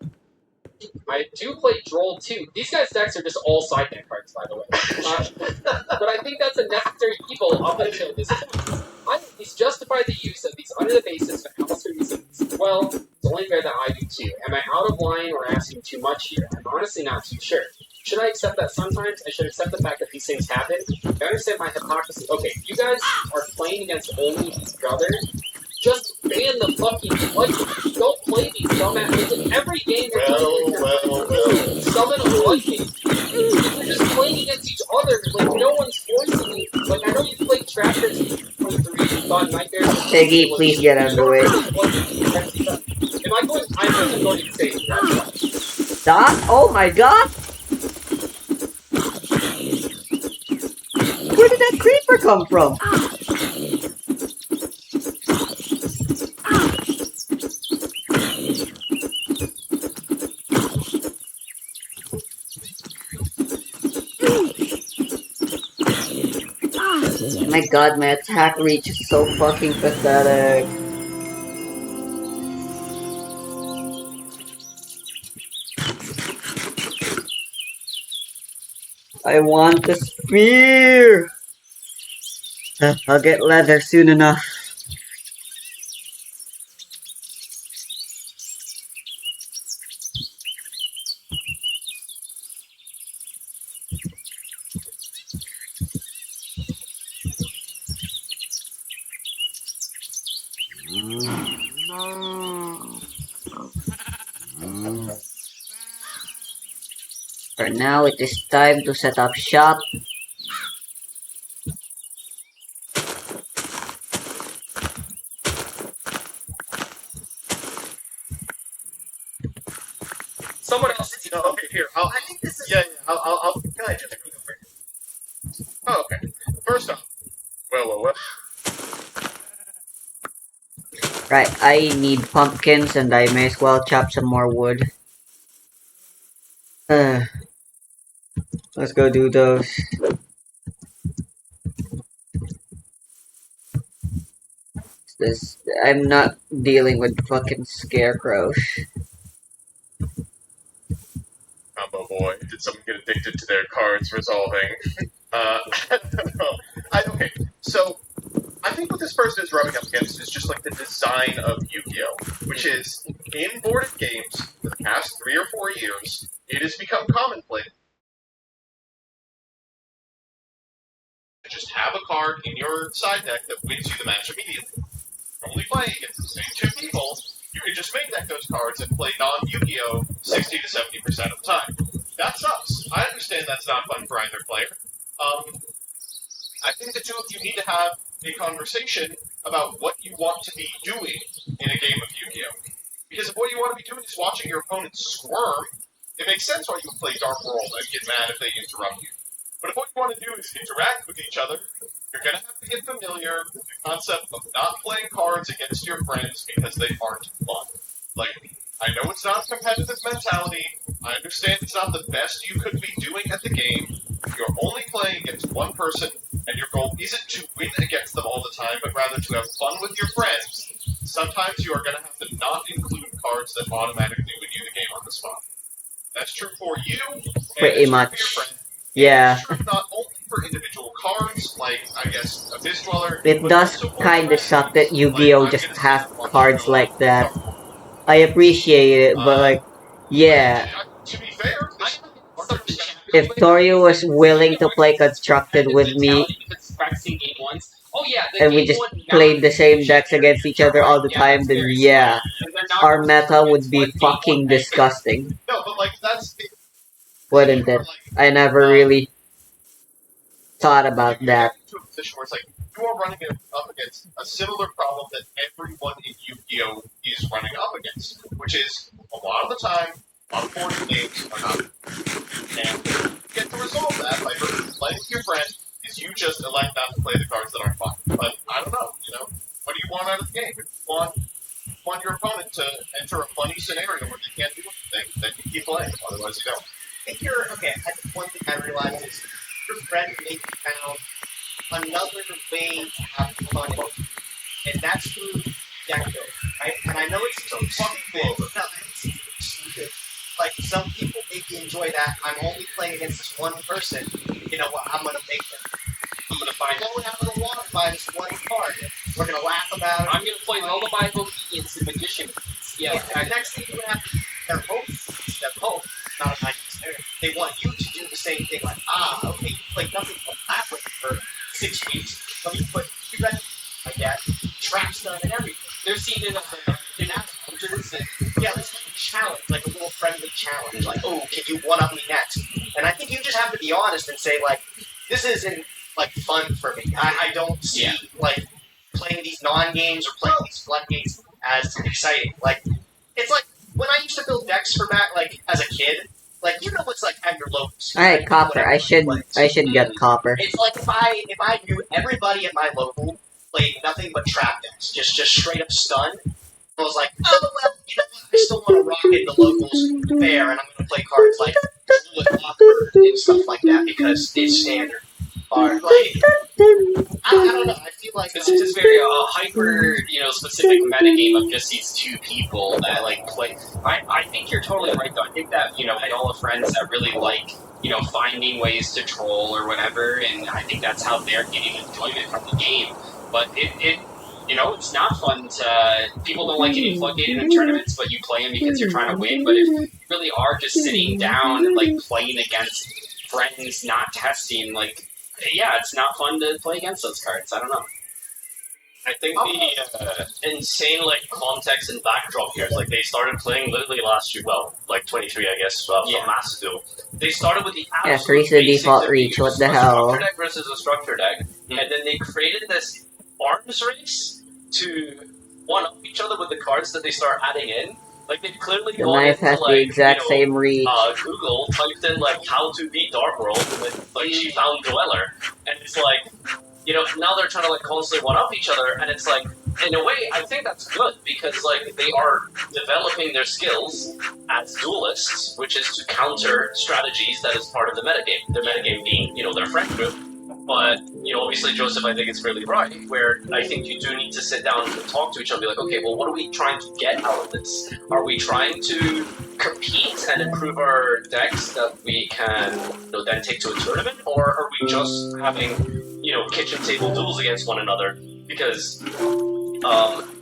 A: I do play Droll too. These guys' decks are just all side deck cards, by the way. But I think that's a necessary evil up until this point. I at least justify the use of these under the bases for Alistair using these. Well, it's only only fair that I do too. Am I out of line or asking too much here? I'm honestly not too sure. Should I accept that sometimes? I should accept the fact that these things happen. I understand my hypocrisy. Okay, you guys are playing against only each other. Just ban the fucking Vikings. Don't play these dumbass. Every game you're playing, summon a Viking. You're just playing against each other. Like, no one's forcing you. Like, I know you played Trackers 23, you thought Nightmare.
E: Piggy, please get out of the way.
A: Am I going? I'm going to say that.
E: Stop! Oh my god! Where did that creeper come from? My god, my attack reach is so fucking pathetic. I want the spear! I'll get leather soon enough. For now, it is time to set up shop.
A: Someone else.
B: Okay, here.
C: I think this is.
B: Yeah, I'll.
C: Go ahead, Joseph.
B: Oh, okay. First off, well.
E: Right, I need pumpkins and I may as well chop some more wood. Let's go do those. I'm not dealing with fucking scarecrows.
B: Combo boy. Did someone get addicted to their cards resolving? Okay, so I think what this person is rubbing up against is just like the design of Yu-Gi-Oh! Which is, in boarded games, for the past 3 or 4 years, it has become commonplace to just have a card in your side deck that wins you the match immediately. Only playing against the same 2 people, you can just main deck those cards and play non-Yu-Gi-Oh! 60 to 70% of the time. That sucks. I understand that's not fun for either player. I think the two of you need to have a conversation about what you want to be doing in a game of Yu-Gi-Oh! Because if what you want to be doing is watching your opponent squirm, it makes sense why you would play Dark World and get mad if they interrupt you. But if what you want to do is interact with each other, you're going to have to get familiar with the concept of not playing cards against your friends because they aren't fun. Like, I know it's not a competitive mentality, I understand it's not the best you could be doing at the game, you're only playing against one person, and your goal isn't to win against them all the time, but rather to have fun with your friends. Sometimes you are going to have to not include cards that automatically win you the game on the spot. That's true for you, and
E: Pretty
B: it's
E: much.
B: true for your friend.
E: Yeah.
B: It's true not only for individual cards, like, I guess, Abyss Dweller,
E: It
B: but
E: does
B: also for
E: kinda
B: friends.
E: suck that Yu-Gi-Oh!
B: Like, I'm
E: just
B: gonna
E: has
B: see one
E: cards
B: show
E: like
B: up
E: that.
B: Dark World.
E: I appreciate it, but like, yeah.
B: To be fair,
E: If Torio was willing to play Constructed with me,
A: Practicing game once. Oh yeah,
E: and we just played the same decks against each other all the time, then yeah, our meta would be fucking disgusting,
B: no, but like that's the
E: wouldn't it? I never really thought about that.
B: to a position where it's like you are running up against a similar problem that everyone in Yu-Gi-Oh! Is running up against, which is a lot of the time, a lot of board games are not. And you get to resolve that by playing with your friend. Is you just elect not to play the cards that aren't fun. But I don't know, what do you want out of the game? If you want your opponent to enter a funny scenario where they can't do anything, then you keep playing. Otherwise, you don't.
C: If you're okay, I think one thing I realized is your friend maybe found another way to have fun, and that's through deck building, right? And I know it's so fucking cool. No, it's stupid. Like some people maybe enjoy that. I'm only playing against this one person. You know what? I'm gonna make them. I'm gonna find out what I'm gonna want by this one card. We're gonna laugh about it.
A: I'm gonna play Lullaby Bohemians and Magician. Yeah,
C: Yeah, and the next thing you have, their hope, not a nice they want you to do the same thing. Like, okay, you played nothing but that way for 6 weeks. Let me put you ready like that, traps done and everything.
A: There's even counters and
C: Yeah, let's make a challenge, like a little friendly challenge. Like, oh, can you one-up me next? And I think you just have to be honest and say, like, this isn't, like, fun for me. I don't see, like, playing these non-games or playing these floodgates as exciting. Like, it's like, when I used to build decks for that, like, as a kid, like, you know what's, like, at your locals.
E: Alright, copper. I should get copper.
C: It's like if I knew everybody at my local played nothing but trap decks, just straight up stun, I was like, oh, well, you know what, I still want to rock in the locals fair, and I'm going to play cards like Druid Lockbird and stuff like that, because it's standard. Or, like, I don't know, I feel like...
A: This is just very hyper, specific metagame of just these two people that, like, play... I think you're totally right, though. I think that, I all have friends that really like, finding ways to troll or whatever, and I think that's how they're getting enjoyment from the game. But it's not fun to... People don't like getting floodgated in tournaments, but you play them because you're trying to win. But if you really are just sitting down and, like, playing against friends, not testing, like... Yeah, it's not fun to play against those cards. I don't know.
F: I think the insane context and backdrop here is they started playing literally last year, well, 23 I guess, from Master Duel. They started with the absolute
E: freeze the default reach, what the hell?
F: A structure deck versus a structure deck, and then they created this arms race to one-up each other with the cards that they start adding in. They've clearly
E: The
F: gone
E: knife
F: into,
E: has the exact same reach.
F: Google typed in, how to beat Dark World, and she found Dweller. And it's now they're trying to, constantly one-up each other, and it's in a way, I think that's good, because, they are developing their skills as duelists, which is to counter strategies that is part of the metagame. Their metagame being, their friend group. But, obviously, Joseph, I think it's really right, where I think you do need to sit down and talk to each other and be like, okay, well, what are we trying to get out of this? Are we trying to compete and improve our decks that we can then take to a tournament? Or are we just having, kitchen table duels against one another? Because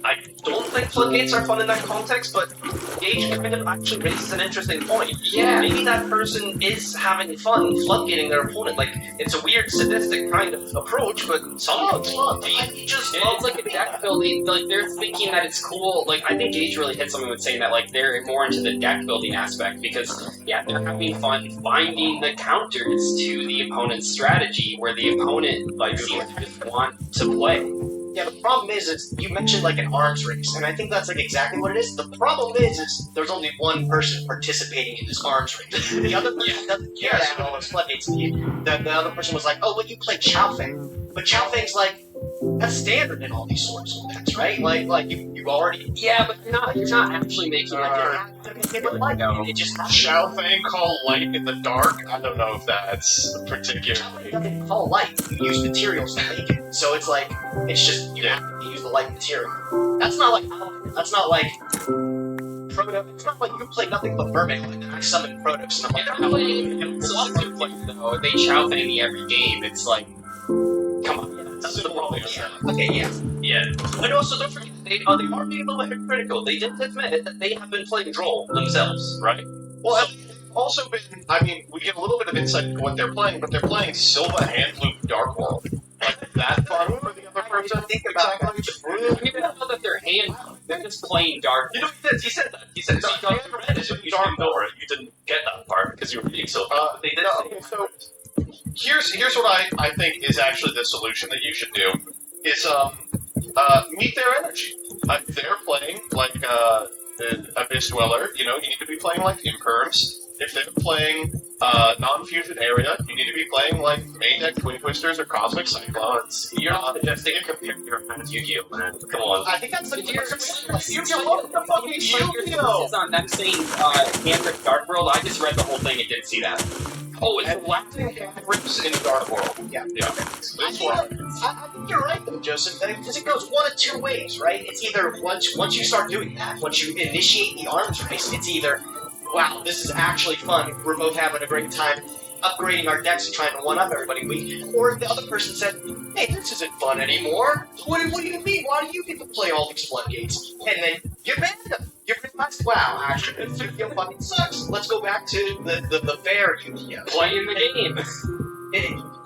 F: I don't think floodgates are fun in that context, but Gage kind of actually raises an interesting point.
A: Yeah.
F: Maybe that person is having fun floodgating their opponent. It's a weird sadistic kind of approach, but somehow it's fun.
A: It's like a deck building. They're thinking that it's cool. I think Gage really hit something with saying that they're more into the deck building aspect because they're having fun finding the counters to the opponent's strategy where the opponent seems to just want to play.
C: Yeah, the problem is you mentioned an arms race, and I think that's exactly what it is. The problem is there's only one person participating in this arms race. The other person doesn't care that all those floodgates. The other person was like, oh, well, you play Chow Feng. But Chow Feng's that's standard in all these sorts of decks, right? You already...
A: Yeah, but you're not actually making
C: it just
B: Shao Fang call light in the dark? I don't know if that's particularly...
C: It doesn't call light. You use materials to make it. So it's it's just, you have to use the light material. That's not that's not Proto. It's not you play nothing but mermaid, and then I summon Protos, and I'm
A: they Chow Fang me every game. It's come on.
F: That's the problem.
C: Okay, yeah.
F: Yeah. And also, don't forget, they are being a little bit hypocritical. They didn't admit that they have been playing Droll themselves, right?
B: Well, they've also been, we get a little bit of insight into what they're playing, but they're playing Silva Handloop Dark World. That fun for the other person?
C: Think about that.
A: You don't know that they're they're just playing Dark.
F: He said that. He said that. You didn't know it. You didn't get that part because you were reading so they did
B: so here's what I think is actually the solution that you should do is meet their energy. They're playing Abyss Dweller, you need to be playing Imperms. If they're playing non-fusion area, you need to be playing main deck Twin Twisters or Cosmic Cyclones.
F: You're not suggesting a compare your hands Yu-Gi-Oh, man. Come on.
C: I think that's the
A: Yu-Gi-Oh! It's on them saying Handrick Dark World. I just read the whole thing and didn't see that.
B: Oh, it's Latin Handricks in Dark World.
C: Yeah.
B: I
C: think you're right, though, Joseph, because it goes one of two ways, right? It's either once you start doing that, once you initiate the arms race, it's either, wow, this is actually fun, we're both having a great time upgrading our decks and trying to one-up everybody, or the other person said, hey, this isn't fun anymore. What do you mean? Why do you get to play all these floodgates? And then you ban them. you realize, wow, actually, Yu-Gi-Oh fucking sucks. Let's go back to the fair Yu-Gi-Oh.
A: Playing the game.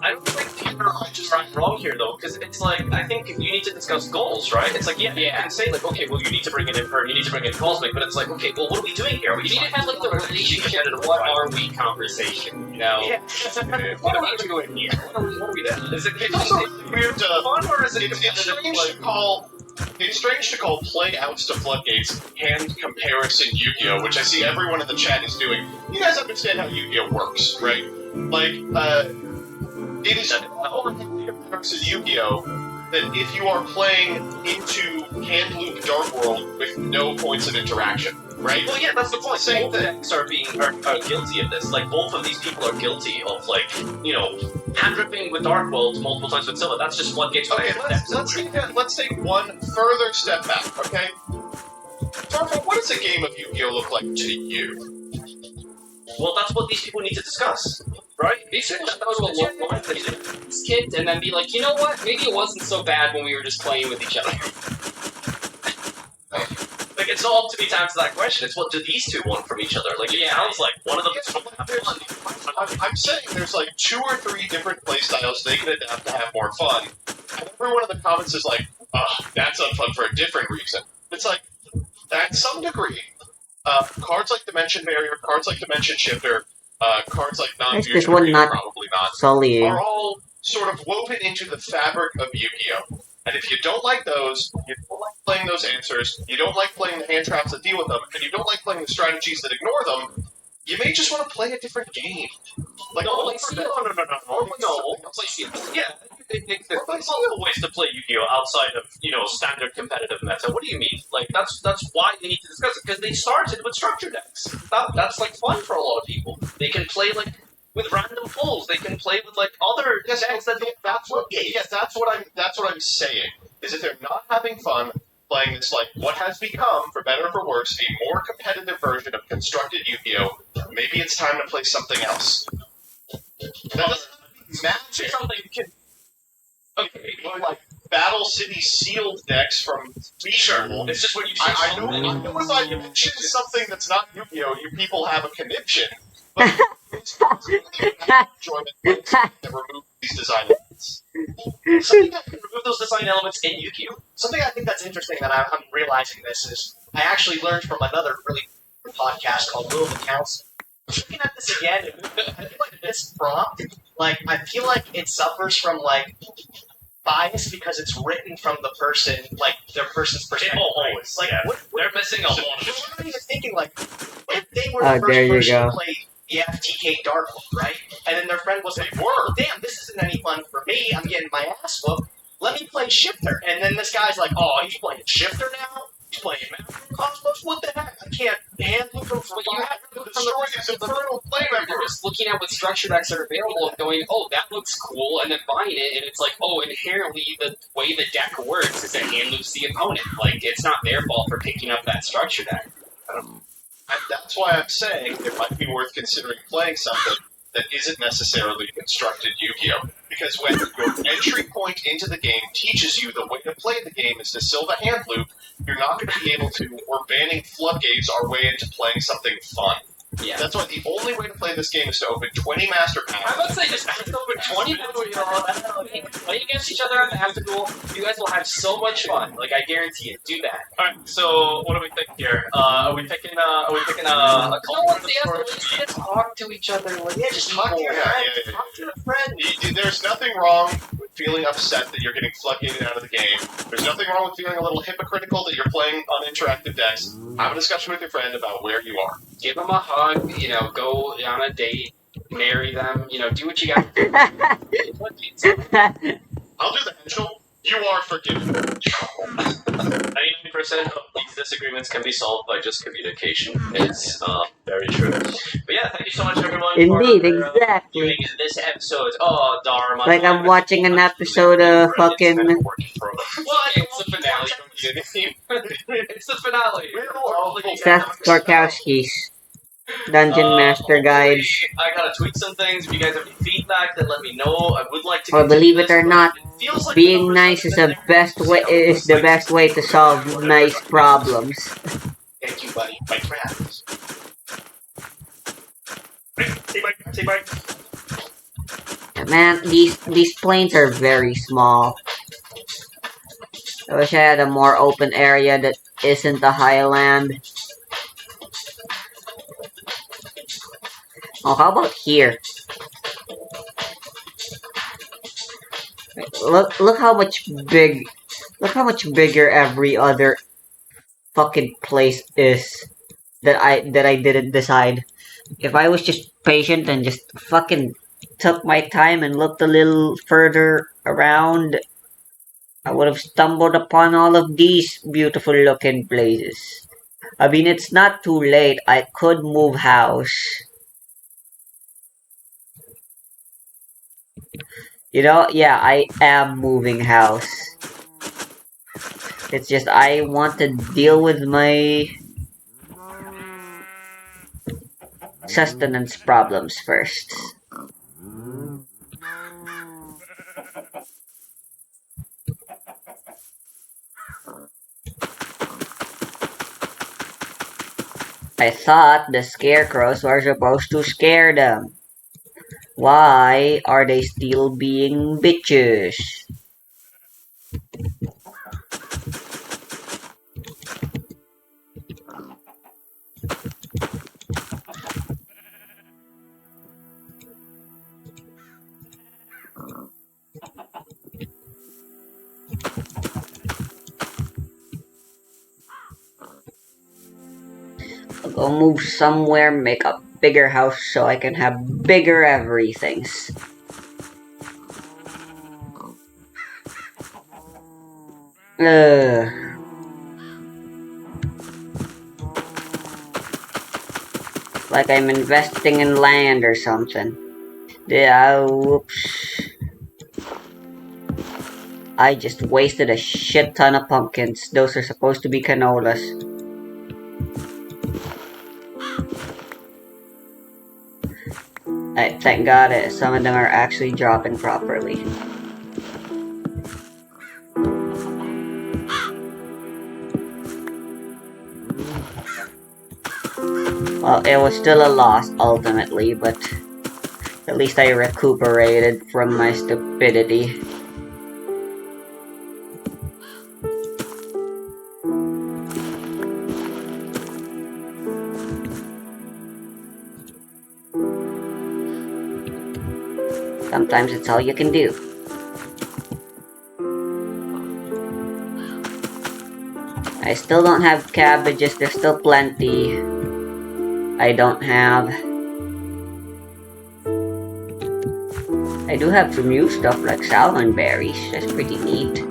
F: I don't think people are just wrong here though, because it's like I think you need to discuss goals, right? It's like you can say like, okay, well you need to bring in Inferno, you need to bring in Cosmic, but it's like, okay, well what are we doing here?
A: We need to have like the relationship and what are we conversation, you know?
C: Yeah.
A: What are we doing here? What are we doing?
F: Is it
B: It's also weird
F: fun or is it
B: it's
F: competitive,
B: strange
F: like-
B: to call. It's strange to call play outs to floodgates hand comparison Yu-Gi-Oh, which I see everyone in the chat is doing. You guys understand how Yu-Gi-Oh works, right? Like, it is more hand comparison Yu-Gi-Oh that if you are playing into hand loop Dark World with no points of interaction, right?
F: Well, yeah, that's the point.
B: Same
F: Both decks are guilty of this. Like, both of these people are guilty of, like, you know, hand ripping with Dark World multiple times with Silva. That's just what gets
B: Okay, let's take one further step back, okay? Tarko, what does a game of Yu-Gi-Oh look like to you?
F: Well, that's what these people need to discuss, right?
A: Basically, that was what looked like this kid, and then be like, you know what? Maybe it wasn't so bad when we were just playing with each other.
F: Like, it's not up to me to answer that question. It's what do these two want from each other? Like, it sounds like one of them is trying to have fun.
B: I'm saying there's like 2 or 3 different playstyles they can adapt to have more fun. And everyone in the comments is like, that's unfun for a different reason. It's like, at some degree, cards like Dimension Barrier, cards like Dimension Shifter, cards like
E: This
B: Non-Fusion,
E: one
B: Arena,
E: not
B: probably not,
E: Sully.
B: are all sort of woven into the fabric of Yu-Gi-Oh! And if you don't like those, you don't like playing those answers, you don't like playing the hand traps that deal with them, and you don't like playing the strategies that ignore them, you may just want to play a different game. Like,
F: No,
B: no,
F: Yeah, there's multiple ways to play Yu-Gi-Oh! Outside of, you know, standard competitive meta. What do you mean? Like, that's why they need to discuss it, because they started with structure decks. That's, like, fun for a lot of people. They can play, like, with random pulls. They can play with, like, other decks that don't
B: that's what I'm saying. Is if they're not having fun playing this, like, what has become, for better or for worse, a more competitive version of constructed Yu-Gi-Oh, maybe it's time to play something else. That doesn't match
F: something you can... Okay,
B: like Battle City sealed decks from Feature.
F: it's just when you say
B: I
F: something.
B: know if I mention something that's not Yu-Gi-Oh, you people have a conniption. But it's enjoyment that remove these design elements.
F: Something that can remove those design elements in Yu-Gi-Oh!
C: Something I think that's interesting that I'm realizing this is I actually learned from another really good podcast called Will of the Council. Looking at this again, I feel like this prompt, like I feel like it suffers from like bias because it's written from the person, like their person's perspective.
F: Always.
C: Like
F: Yeah.
C: what
F: They're missing a lot of
C: I'm even thinking like, what if they were
E: Oh,
C: the
E: there you
C: first person
E: go.
C: to play the FTK Dark One, right? And then their friend was like, "Whoa, damn, this isn't any fun for me. I'm getting my ass whooped. Let me play Shifter." And then this guy's like, "Oh, he's playing Shifter now? He's playing Master Cosmos? What the heck? I can't handle him for
A: But you have to
B: Destroy his infernal flame
A: You're
B: emperor.
A: just looking at what structure decks are available and going, oh, that looks cool, and then buying it, and it's like, oh, inherently the way the deck works is that hand loops the opponent. Like, it's not their fault for picking up that structure deck.
B: And that's why I'm saying it might be worth considering playing something that isn't necessarily constructed Yu-Gi-Oh! Because when your entry point into the game teaches you the way to play the game is to Silva hand loop, you're not going to be able to, or banning floodgates our way into playing something fun.
A: Yeah.
B: That's why the only way to play this game is to open 20 master
A: I
B: packs.
A: would say just open 20 play against each other on the afterglow. You guys will have so much fun. Like, I guarantee it. Do that.
F: Alright, so what do we think here? Are we picking a
A: No
F: cult
A: one's
F: or
A: the answer. Just talk to each other. Like,
C: Yeah, just talk to your
B: Yeah,
C: friend.
B: yeah, yeah.
C: Talk to your friend.
B: There's nothing wrong with feeling upset that you're getting floodgated out of the game. There's nothing wrong with feeling a little hypocritical that you're playing on interactive decks. Have a discussion with your friend about where you are.
A: give them a hug, you know, go on a date, marry them, you know, do what you got.
B: I'll do the Henschel. You are forgiven.
F: 99% of these disagreements can be solved by just communication. It's very true. But yeah, thank you so much, everyone.
E: Indeed,
F: for,
E: exactly.
F: viewing this episode. Oh, Dharma.
E: Like I'm watching an episode of fucking
F: What?
A: It's the finale from Unity.
F: It's the finale.
E: Seth Gorkowski's Dungeon Master Guide.
F: I gotta tweet some things. If you guys have any feedback, then let me know. I would like to.
E: Or believe it or
F: continue
E: not,
F: this, but it feels like
E: being
F: the
E: nice is
F: numbers
E: the best way to solve nice problems.
C: Thank you by traps.
B: Say bye.
E: Man, these planes are very small. I wish I had a more open area that isn't a highland. Oh, how about here? Look how much bigger every other fucking place is that I didn't decide. If I was just patient and just fucking took my time and looked a little further around, I would have stumbled upon all of these beautiful looking places. I mean, it's not too late. I could move house. You know, yeah, I am moving house. It's just I want to deal with my sustenance problems first. I thought the scarecrows were supposed to scare them. Why are they still being bitches? I'll go move somewhere, make a bigger house so I can have bigger everythings. Ugh. Like I'm investing in land or something. Yeah, whoops. I just wasted a shit ton of pumpkins. Those are supposed to be canolas. Thank God some of them are actually dropping properly. Well, it was still a loss ultimately, but at least I recuperated from my stupidity. Sometimes it's all you can do. I still don't have cabbages, there's still plenty. I don't have. I do have some new stuff like salmon berries, that's pretty neat.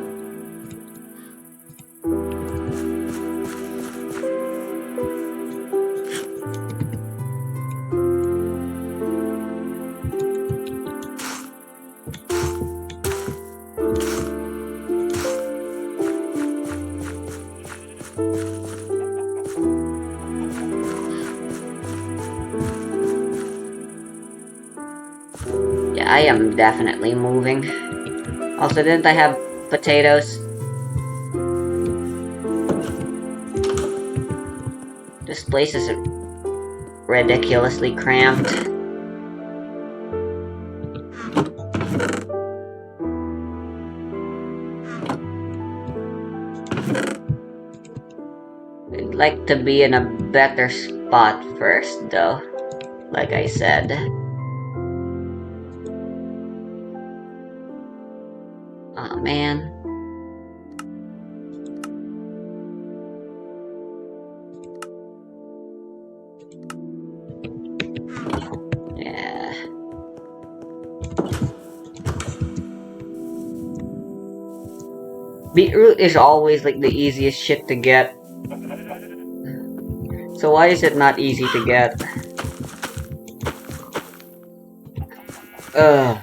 E: Yeah, I am definitely moving. Also, didn't I have potatoes? This place is ridiculously cramped. I'd like to be in a better spot first, though. Like I said. Aw, man. Yeah. Beetroot is always like the easiest shit to get. So why is it not easy to get? Ugh.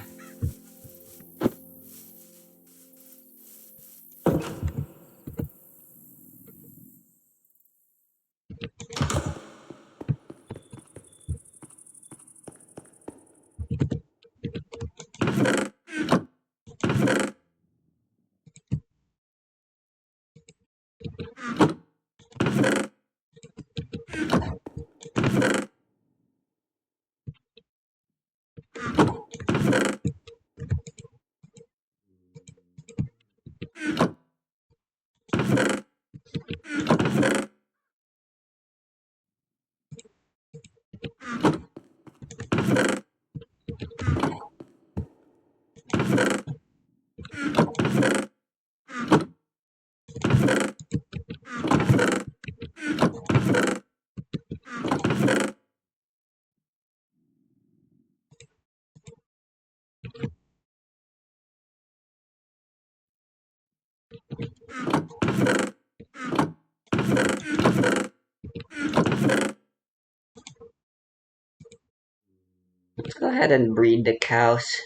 E: Let's go ahead and breed the cows.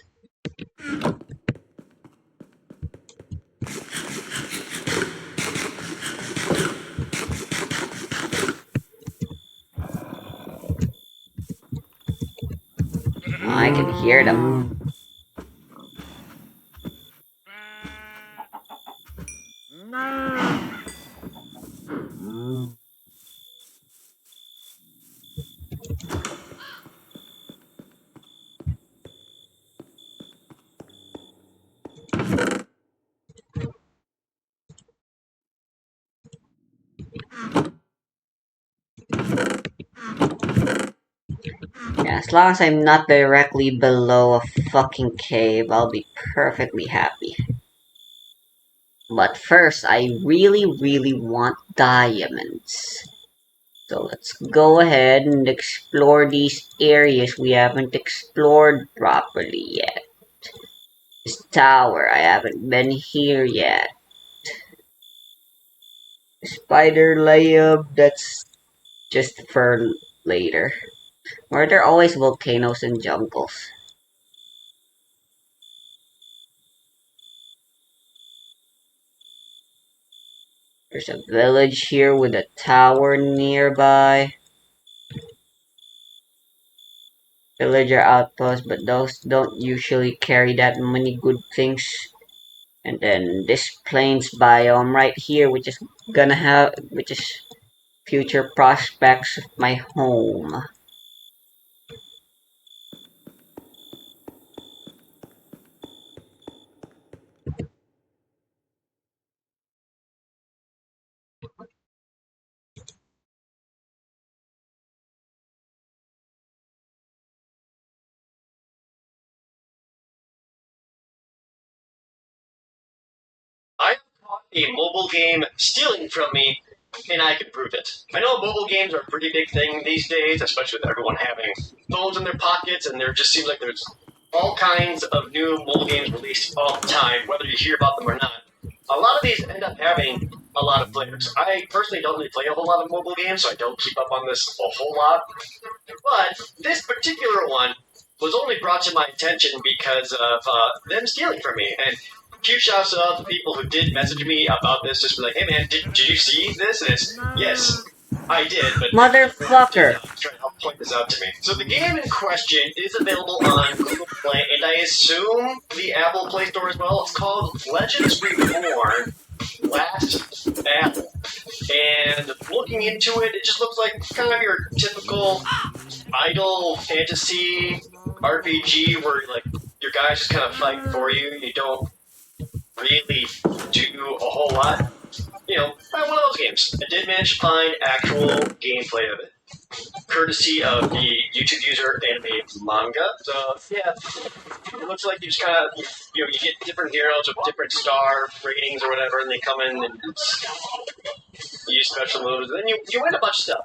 E: I can hear them. Yeah, as long as I'm not directly below a fucking cave, I'll be perfectly happy. But first, I really, really want diamonds. So let's go ahead and explore these areas we haven't explored properly yet. This tower, I haven't been here yet. Spider layup, that's just for later. Why are there always volcanoes and jungles? There's a village here with a tower nearby. Villager outpost, but those don't usually carry that many good things. And then this plains biome right here, which is future prospects of my home.
C: I caught a mobile game stealing from me, and I can prove it. I know mobile games are a pretty big thing these days, especially with everyone having phones in their pockets, and there just seems like there's all kinds of new mobile games released all the time, whether you hear about them or not. A lot of these end up having a lot of players. I personally don't really play a whole lot of mobile games, so I don't keep up on this a whole lot. But this particular one was only brought to my attention because of them stealing from me. And huge shouts out to people who did message me about this, just be like, hey man, did you see this? And it's, yes, I did, but
E: Motherfucker!
C: trying to help point this out to me. So the game in question is available on Google Play, and I assume the Apple Play Store as well. It's called Legends Reborn Last Battle. And looking into it, it just looks like kind of your typical idle fantasy RPG where like your guys just kind of fight for you. You don't really do a whole lot. You know, one of those games. I did manage to find actual gameplay of it, courtesy of the YouTube user Anime Manga. So yeah, it looks like you just kind of you get different heroes with different star ratings or whatever, and they come in and you use special moves, and then you win a bunch of stuff.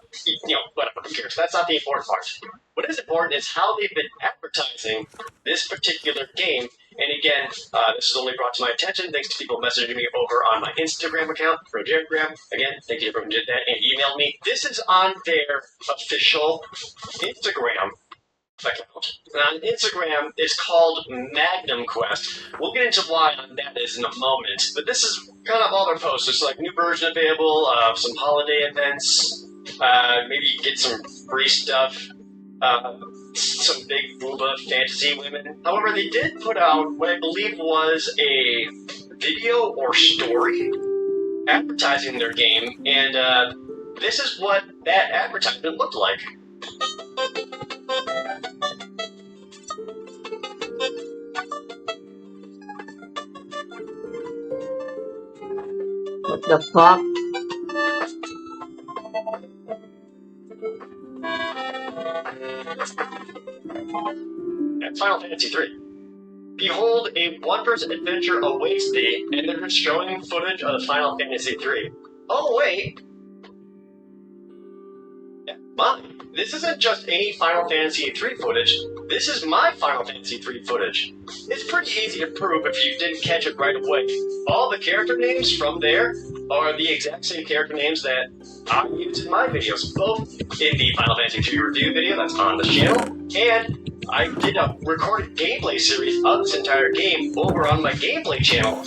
C: Whatever, who cares? That's not the important part. What is important is how they've been advertising this particular game. And again, this is only brought to my attention thanks to people messaging me over on my Instagram account, Rogergram. Again, thank you to everyone who did that and emailed me. This is on their official Instagram account. On Instagram, it's called Magnum Quest. We'll get into why on that is in a moment. But this is kind of all their posts. It's like new version available, some holiday events. Maybe you get some free stuff. Some big booba fantasy women. However, they did put out what I believe was a video or story advertising their game, and this is what that advertisement looked like.
E: What the fuck?
C: That's Final Fantasy III. Behold, a one-person adventure awaits thee, and they're just showing footage of Final Fantasy III. Oh, wait. Yeah,
G: mine. This isn't just any Final Fantasy III footage. This is my Final Fantasy III footage. It's pretty easy to prove if you didn't catch it right away. All the character names from there are the exact same character names that I use in my videos, both in the Final Fantasy III review video that's on this channel, and I did a recorded gameplay series of this entire game over on my gameplay channel.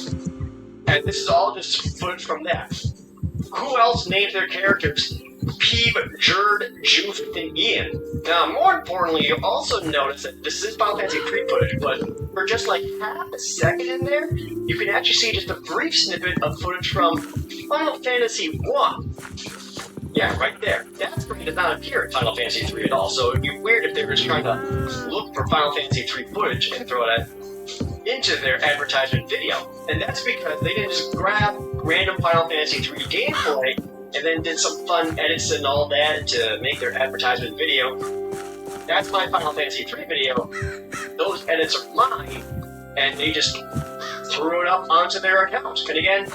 G: And this is all just footage from that. Who else named their characters Peeb, Jerd, Joof, and Ian? Now, more importantly, you'll also notice that this is Final Fantasy III footage, but for just like half a second in there, you can actually see just a brief snippet of footage from Final Fantasy I. Yeah, right there. That screen does not appear in Final Fantasy III at all, so it'd be weird if they were just trying to look for Final Fantasy III footage and throw it into their advertisement video. And that's because they didn't just grab random Final Fantasy III gameplay and then did some fun edits and all that to make their advertisement video. That's my Final Fantasy III video. Those edits are mine, and they just threw it up onto their account. And again,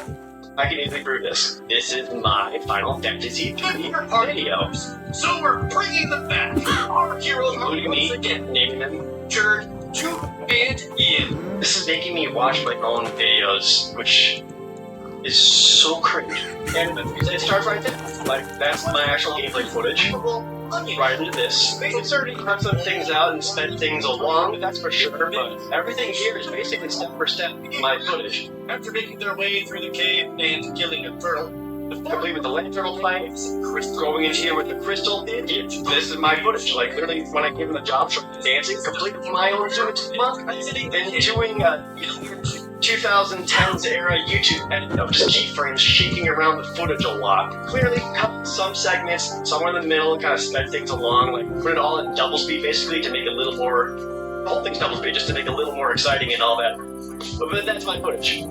G: I can easily prove this. This is my Final Fantasy III video.
B: So we're bringing them back. Our heroes,
G: Including me,
B: again.
G: naming them
B: Jerd, Joof, and Ian.
G: This is making me watch my own videos, which is so cringe. And it starts right there. Like, that's my actual gameplay footage. Right into this. They certainly cut some things out and sped things along, that's for sure, but everything here is basically step for step my footage.
B: After making their way through the cave and killing a turtle,
G: Complete with the lantern fight, going in here with the crystal. This is my footage. Like, literally, when I gave him the job for dancing, complete with my own and doing a 2010s era YouTube edit of just keyframes shaking around the footage a lot. Clearly cut some segments somewhere in the middle and kind of sped things along, like put it all in double speed basically to make it a little more, the whole thing's double speed just to make it a little more exciting and all that. But that's my footage.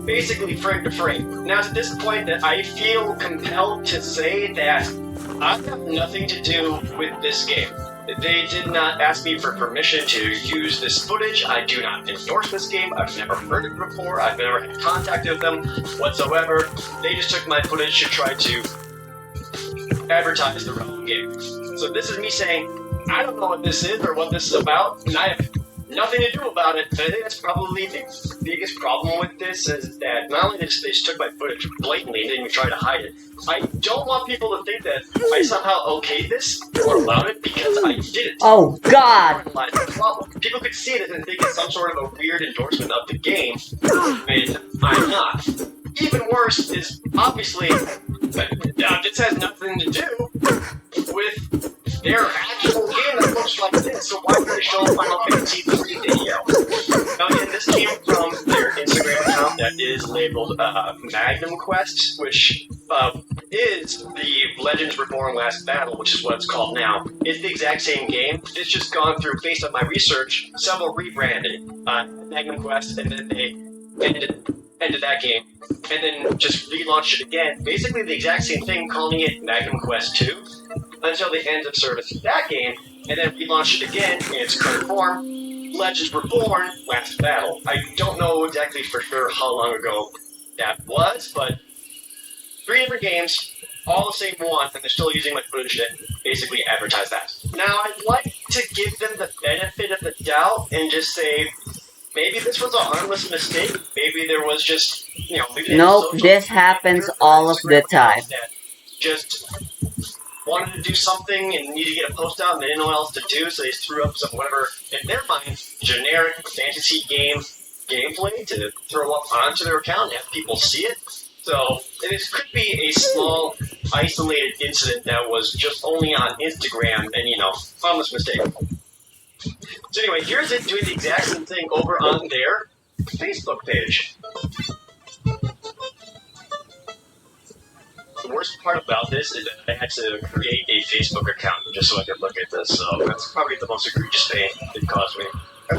G: Basically frame to frame. Now it's at this point that I feel compelled to say that I have nothing to do with this game. They did not ask me for permission to use this footage. I do not endorse this game. I've never heard it before. I've never had contact with them whatsoever. They just took my footage to try to advertise their own game. So this is me saying, I don't know what this is or what this is about, and I have nothing to do about it. I think that's probably the biggest problem with this is that not only did they just took my footage blatantly and didn't even try to hide it, I don't want people to think that I somehow okayed this or allowed it because I didn't.
E: Oh God!
G: People could see it and think it's some sort of a weird endorsement of the game, and I'm not. Even worse is, obviously, this has nothing to do with their actual game that looks like this, so why would they show a Final Fantasy III video? Now again, this came from their Instagram account that is labeled Magnum Quest, which is the Legends Reborn Last Battle, which is what it's called now. It's the exact same game. It's just gone through, based on my research, several rebranding. Magnum Quest, and then they ended that game, and then just relaunched it again. Basically the exact same thing, calling it Magnum Quest 2, until the end of service of that game, and then relaunched it again in its current form, Legends Reborn Last Battle. I don't know exactly for sure how long ago that was, but 3 different games, all the same one, and they're still using my footage to basically advertise that. Now, I'd like to give them the benefit of the doubt and just say, maybe this was a harmless mistake. Maybe there was just, maybe
E: Nope, this happens all of the time.
G: That just wanted to do something and need to get a post out and they didn't know what else to do, so they threw up some whatever, in their mind, generic fantasy game gameplay to throw up onto their account and have people see it. So, this could be a small, isolated incident that was just only on Instagram and, harmless mistake. So anyway, here's it doing the exact same thing over on their Facebook page. The worst part about this is that I had to create a Facebook account just so I could look at this, so that's probably the most egregious pain it caused me.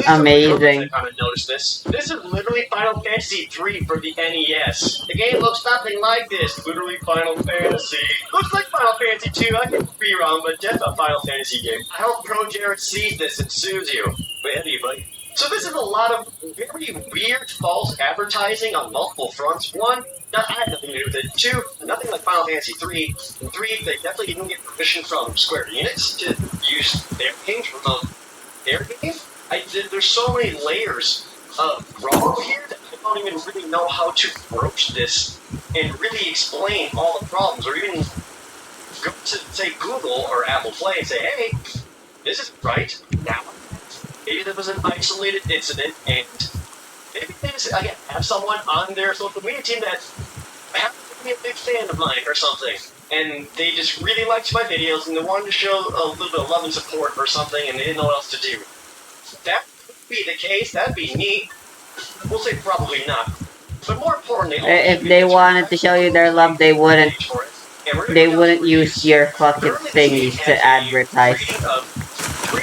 E: Amazing.
G: I kind of noticed this. This is literally Final Fantasy III for the NES. The game looks nothing like this. Literally Final Fantasy. Looks like Final Fantasy II. I could be wrong, but that's a Final Fantasy game. I hope Pro Jared sees this and sues you. Wait, have you, buddy? So this is a lot of very weird false advertising on multiple fronts. One, I had nothing to do with it. 2, nothing like Final Fantasy 3. And 3, they definitely didn't get permission from Square Enix to use their game to promote their game. There's so many layers of wrong here that I don't even really know how to broach this and really explain all the problems, or even go to, say, Google or Apple Play and say, hey, this isn't right. Now, maybe there was an isolated incident, and maybe they just, again, have someone on their social media team that happens to be a big fan of mine or something, and they just really liked my videos, and they wanted to show a little bit of love and support or something, and they didn't know what else to do. That could be the case. That'd be neat. We'll say probably not. But more importantly,
E: If they wanted to show you their love, they wouldn't use your fucking thingies to advertise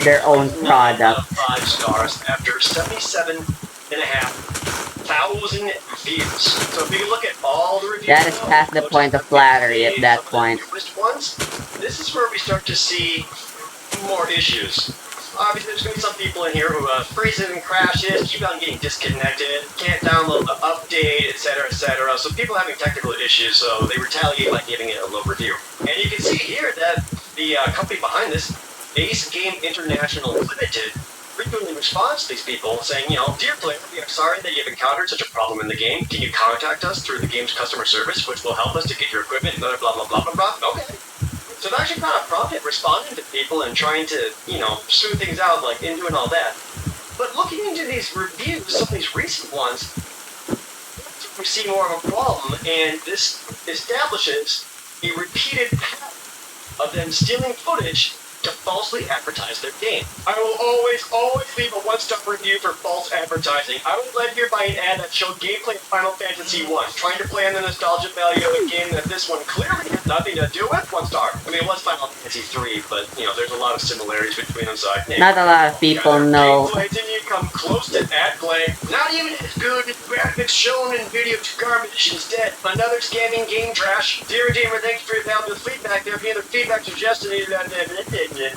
E: their own product.
G: 5 stars after 77,500 views. So if you look at all the reviews,
E: That is past the point of flattery at that point.
G: This is where we start to see more issues. Obviously, there's going to be some people in here who freezes and crashes, keep on getting disconnected, can't download the update, etc., etc. So people are having technical issues, so they retaliate by giving it a low review. And you can see here that the company behind this, Ace Game International Limited, frequently responds to these people saying, you know, dear player, we are sorry that you've encountered such a problem in the game. Can you contact us through the game's customer service, which will help us to get your equipment, blah, blah, blah, blah, blah, blah. Okay. So they're actually kind of prompt at responding to people and trying to, you know, smooth things out, like, and doing all that. But looking into these reviews, some of these recent ones, we see more of a problem, and this establishes a repeated pattern of them stealing footage to falsely advertise their game. I will always leave a 1-star review for false advertising. I was led here by an ad that showed gameplay of Final Fantasy 1, trying to play on the nostalgia value of a game that this one clearly had nothing to do with. 1 star. I mean, it was Final Fantasy 3, but, you know, there's a lot of similarities between them, so I think...
E: Not a lot of people know.
G: Gameplay didn't even come close to ad play. Not even as good as graphics shown in video to garbage. Instead, another scamming game trash. Dear Redeemer, thanks for your valuable feedback. There any other feedback suggested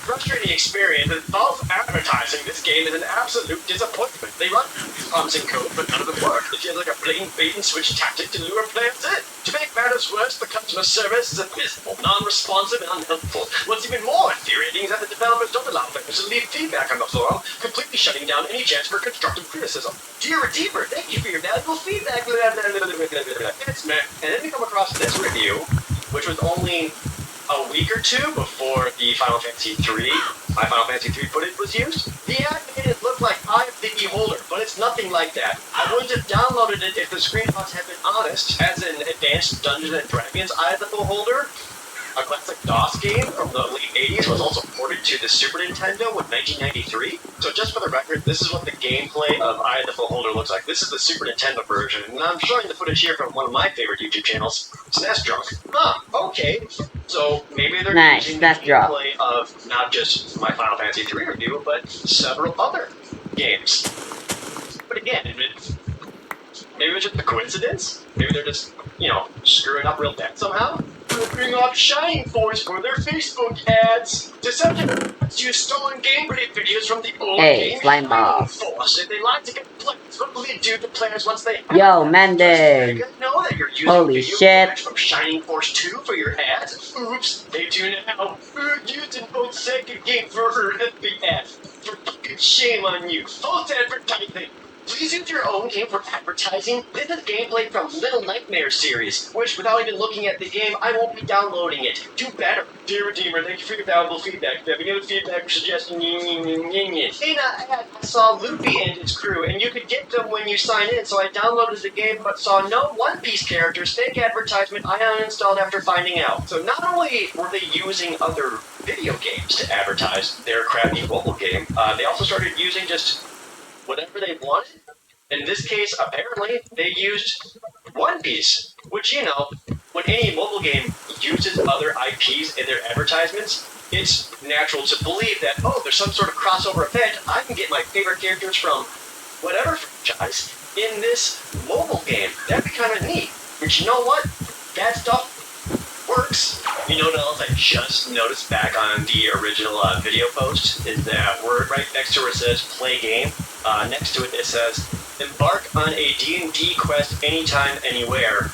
G: frustrating experience with false advertising. This game is an absolute disappointment. They run promising code, but none of it works. It feels like a blatant bait and switch tactic to lure players in. To make matters worse, the customer service is abysmal, non-responsive, and unhelpful. What's even more infuriating is that the developers don't allow players to leave feedback on the forum, completely shutting down any chance for constructive criticism. Dear Redeemer, thank you for your valuable feedback. It's meh. And then we come across this review, which was only a week or two before the Final Fantasy 3, my Final Fantasy 3 footage was used. The ad made it look like Eye of the Beholder, but it's nothing like that. I wouldn't have downloaded it if the screenshots had been honest, as in Advanced Dungeons & Dragons Eye of the Beholder. A classic DOS game from the late 80s was also ported to the Super Nintendo in 1993. So just for the record, this is what the gameplay of Eye of the Beholder looks like. This is the Super Nintendo version, and I'm showing the footage here from one of my favorite YouTube channels, SNES Drunk. Okay. So maybe they're using the gameplay of not just my Final Fantasy 3 review, but several other games. But again, maybe it's just a coincidence. Maybe they're just, you know, screwing up real bad somehow. Bring off Shining Force for their Facebook ads. Deceptive use stolen gameplay videos from the old game
E: Slime Ball.
G: Force. If they like to get players, what will they do to players once they
E: Yo, Mending!
G: know that you're using
E: Holy
G: video
E: shit.
G: from Shining Force 2 for your ads? Oops, they do now. Used an old second game for her FBS. For fucking shame on you. False advertising. Please use your own game for advertising. This is gameplay from Little Nightmares series, which, without even looking at the game, I won't be downloading it. Do better. Dear Redeemer, thank you for your valuable feedback. If you have any other feedback or suggestions, in an ad, I saw Luffy and his crew, and you could get them when you sign in, so I downloaded the game, but saw no One Piece characters. Fake advertisement I uninstalled after finding out. So not only were they using other video games to advertise their crappy mobile game, they also started using just whatever they wanted. In this case, apparently, they used One Piece, which, you know, when any mobile game uses other IPs in their advertisements, it's natural to believe that, oh, there's some sort of crossover event, I can get my favorite characters from whatever franchise in this mobile game. That'd be kind of neat. But you know what? That stuff works. You know what else I just noticed back on the original video post is that word right next to where it says play game. Next to it, it says embark on a D&D quest anytime, anywhere.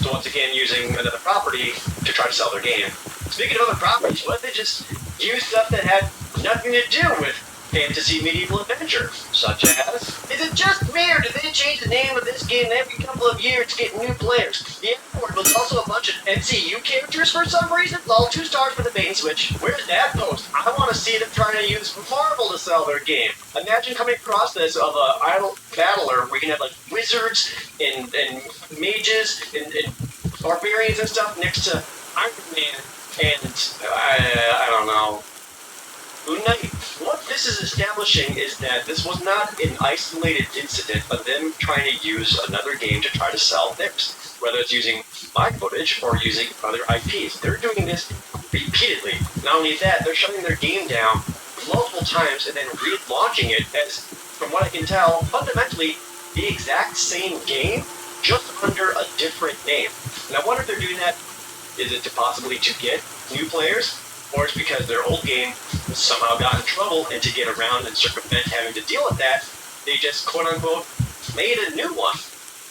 G: So once again, using another property to try to sell their game. Speaking of other properties, what if they just use stuff that had nothing to do with fantasy medieval adventure? Such as, is it just me or do they change the name of this game every couple of years to get new players? The F-word was also a bunch of NCU characters for some reason. All 2 stars for the bait and switch. Where's that post? I want to see them trying to use Marvel to sell their game. Imagine coming across this of a idle battler where you can have like wizards and mages and barbarians and stuff next to Iron Man and I don't know. Unite. What this is establishing is that this was not an isolated incident of them trying to use another game to try to sell theirs. Whether it's using my footage or using other IPs. They're doing this repeatedly. Not only that, they're shutting their game down multiple times and then relaunching it as, from what I can tell, fundamentally the exact same game, just under a different name. And I wonder if they're doing that, is it to possibly to get new players? Or it's because their old game somehow got in trouble, and to get around and circumvent having to deal with that, they just quote-unquote made a new one.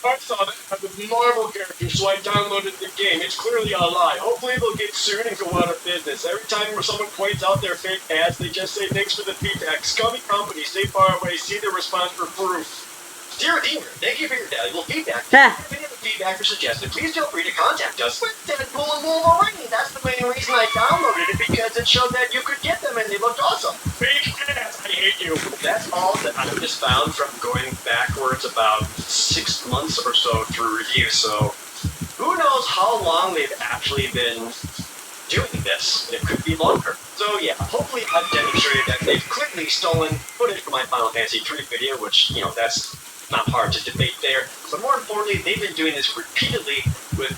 G: I saw that had the Marvel character, so I downloaded the game. It's clearly a lie. Hopefully they'll get sued and go out of business. Every time someone points out their fake ads, they just say thanks for the feedback. Scummy company, stay far away, see the response for proof. Dear Deamer, thank you for your valuable feedback. If you have any other feedback or suggestion, please feel free to contact us. With Deadpool and Wolverine, that's the main reason I downloaded it, because it showed that you could get them and they looked awesome. Fake ass, I hate you. That's all that I just found from going backwards about 6 months or so through reviews, so who knows how long they've actually been doing this. It could be longer. So yeah, hopefully I've demonstrated that they've clearly stolen footage from my Final Fantasy III video, which, you know, that's not hard to debate there. But more importantly, they've been doing this repeatedly with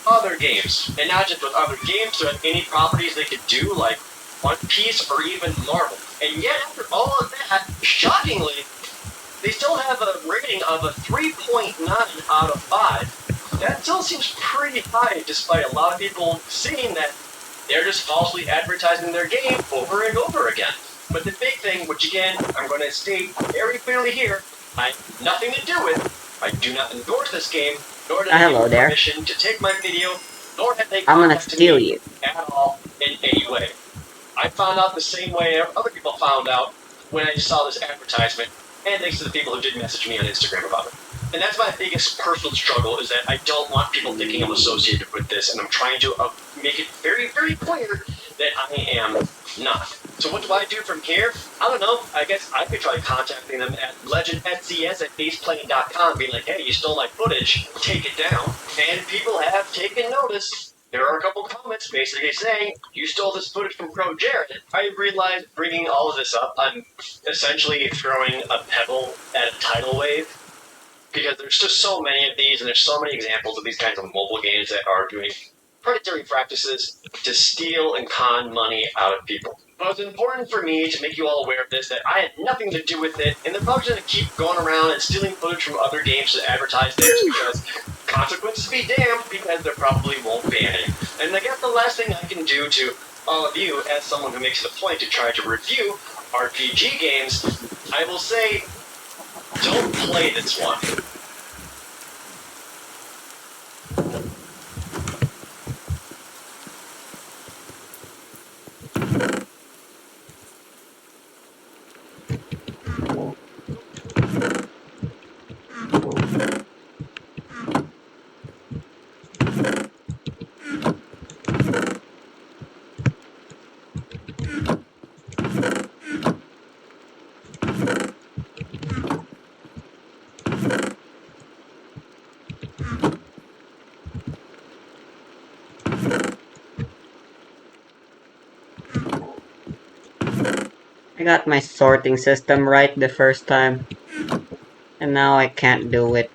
G: other games. And not just with other games, but any properties they could do, like One Piece or even Marvel. And yet, after all of that, shockingly, they still have a rating of a 3.9 out of 5. That still seems pretty high, despite a lot of people saying that they're just falsely advertising their game over and over again. But the big thing, which again, I'm going to state very clearly here, I have nothing to do with. I do not endorse this game, nor do I have permission to take my video, nor have they contacted me at all in any way. I found out the same way other people found out when I saw this advertisement, and thanks to the people who did message me on Instagram about it. And that's my biggest personal struggle, is that I don't want people thinking I'm associated with this, and I'm trying to make it very, very clear that I am not. So what do I do from here? I don't know. I guess I could try contacting them at legendSCS@baseplane.com, being like, hey, you stole my footage, take it down. And people have taken notice. There are a couple comments basically saying, you stole this footage from Pro Jared. I realize bringing all of this up, I'm essentially throwing a pebble at a tidal wave. Because there's just so many of these, and there's so many examples of these kinds of mobile games that are doing predatory practices to steal and con money out of people. But it's important for me to make you all aware of this, that I had nothing to do with it, and they're probably going to keep going around and stealing footage from other games to advertise theirs, because consequences be damned, because they probably won't ban it. And I guess the last thing I can do to all of you, as someone who makes it a point to try to review RPG games, I will say, don't play this one.
E: I got my sorting system right the first time, and now I can't do it.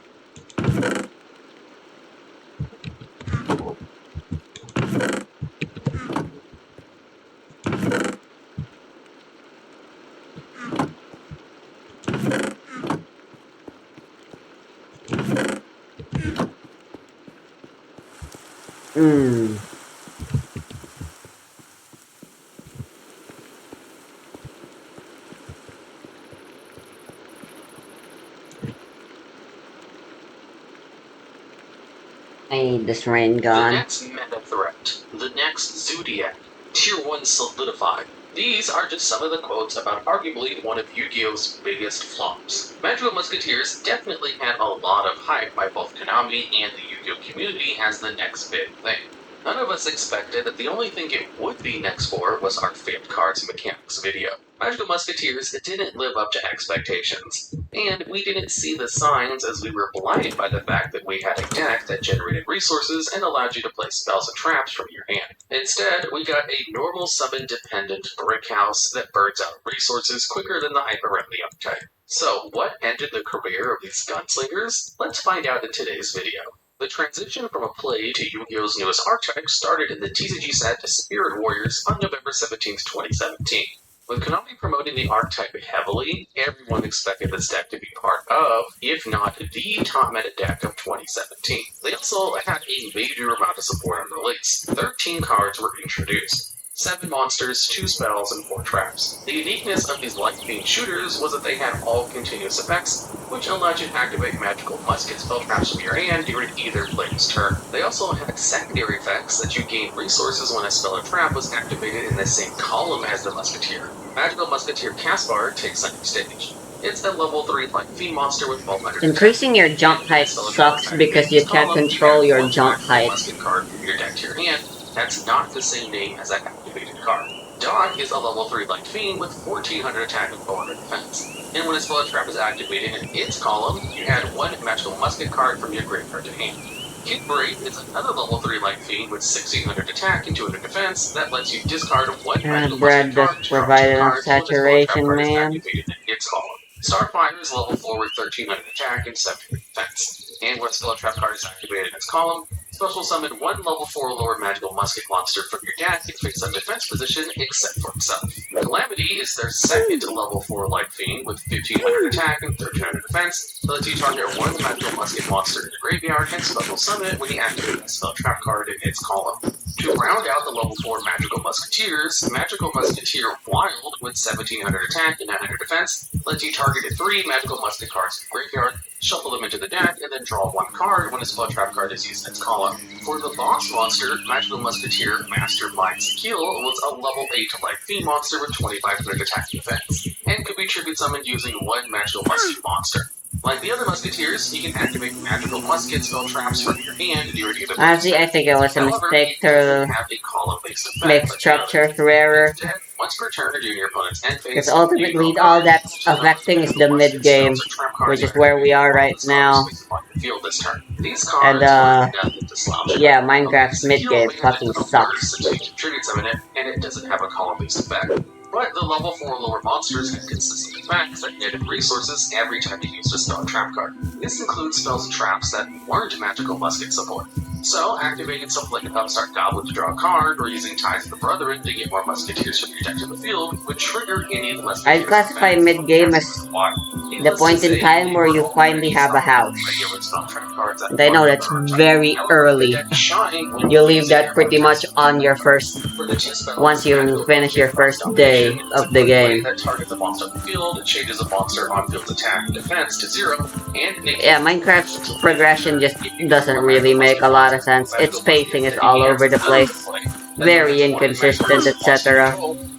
E: I need this rain
D: The
E: gun.
D: next meta threat, the next Zodiac, Tier 1 solidified. These are just some of the quotes about arguably one of Yu-Gi-Oh's biggest flops. Magical Musketeers definitely had a lot of hype by both Konami and the Yu-Gi-Oh community as the next big thing. None of us expected that the only thing it would be next for was our failed cards mechanics video. Magical Musketeers didn't live up to expectations, and we didn't see the signs as we were blinded by the fact that we had a deck that generated resources and allowed you to play spells and traps from your hand. Instead, we got a normal summon-dependent brick house that burns out resources quicker than the Hyperemni archetype. So, what ended the career of these gunslingers? Let's find out in today's video. The transition from a play to Yu-Gi-Oh's newest archetype started in the TCG set Spirit Warriors on November 17, 2017. With Konami promoting the archetype heavily, everyone expected this deck to be part of, if not the top meta deck of 2017. They also had a major amount of support on release. 13 cards were introduced. 7 monsters, 2 spells, and 4 traps. The uniqueness of these light-themed shooters was that they had all continuous effects, which allowed you to activate magical musket spell traps from your hand during either player's turn. They also had secondary effects that you gained resources when a spell or trap was activated in the same column as the musketeer. Magical Musketeer Caspar takes center stage. It's a level 3 light fiend monster with 1200.
E: Increasing your jump height sucks because you can't control your jump height.
D: Musket card from your deck to your hand. That's not the same name as that activated card. Doc is a level 3 light fiend with 1400 attack and 400 defense. And when a spell trap is activated in its column, you add 1 magical musket card from your graveyard to hand. Kid Brave is another level 3 light fiend with 1600 attack and 200 defense that lets you discard 1 magical
E: bread
D: musket card
E: just
D: to draw 2
E: provided
D: cards
E: on
D: when the spell trap
E: saturation,
D: card is
E: man.
D: activated in its column. Starfire is level 4 with 1300 attack and 700 defense. And when a spell trap card is activated in its column, special summon 1 level 4 lower magical musket monster from your deck in face-up defense position except for itself. Calamity is their second level 4 light fiend with 1500 attack and 1300 defense that lets you target 1 magical musket monster in the graveyard and special summon it when you activate a spell trap card in its column. To round out the level 4 Magical Musketeers, Magical Musketeer Wild with 1700 attack and 900 defense lets you target 3 Magical Musket cards in the graveyard, shuffle them into the deck, and then draw 1 card when a spell trap card is used in its column. For the boss monster, Magical Musketeer Master Mind Skill was a level 8 light fiend monster with 2500 attack and defense, and could be tribute summoned using 1 Magical Musket monster. Like the other Musketeers, you can activate magical musket spell traps from your hand during either.
E: Honestly, I think it was a mistake to make structure rarer.
D: Once per turn during your opponent's end phase,
E: Because ultimately, all that's affecting is the mid game, which is where we are right now. And yeah, Minecraft's mid game fucking sucks.
D: And it doesn't have a column-based effect. But the level 4 lower monsters have consistent effects that netted resources every time you used a spell or trap card. This includes spells and traps that weren't magical musket support. So, activating something like an Upstart Goblin to draw a card, or using Ties of the Brethren to get more musketeers from your deck to the field, would trigger any of the musketeers.
E: I'd classify mid-game as the point in time where you finally have a house. And I know that's very early. You leave that pretty much on your first, once you finish your first day of the game.
D: That targets a monster on the field, it changes a monster on field's attack and defense to 0, and
E: yeah, Minecraft's progression just doesn't really make a lot of sense. Its pacing is all over the place, very inconsistent, etc.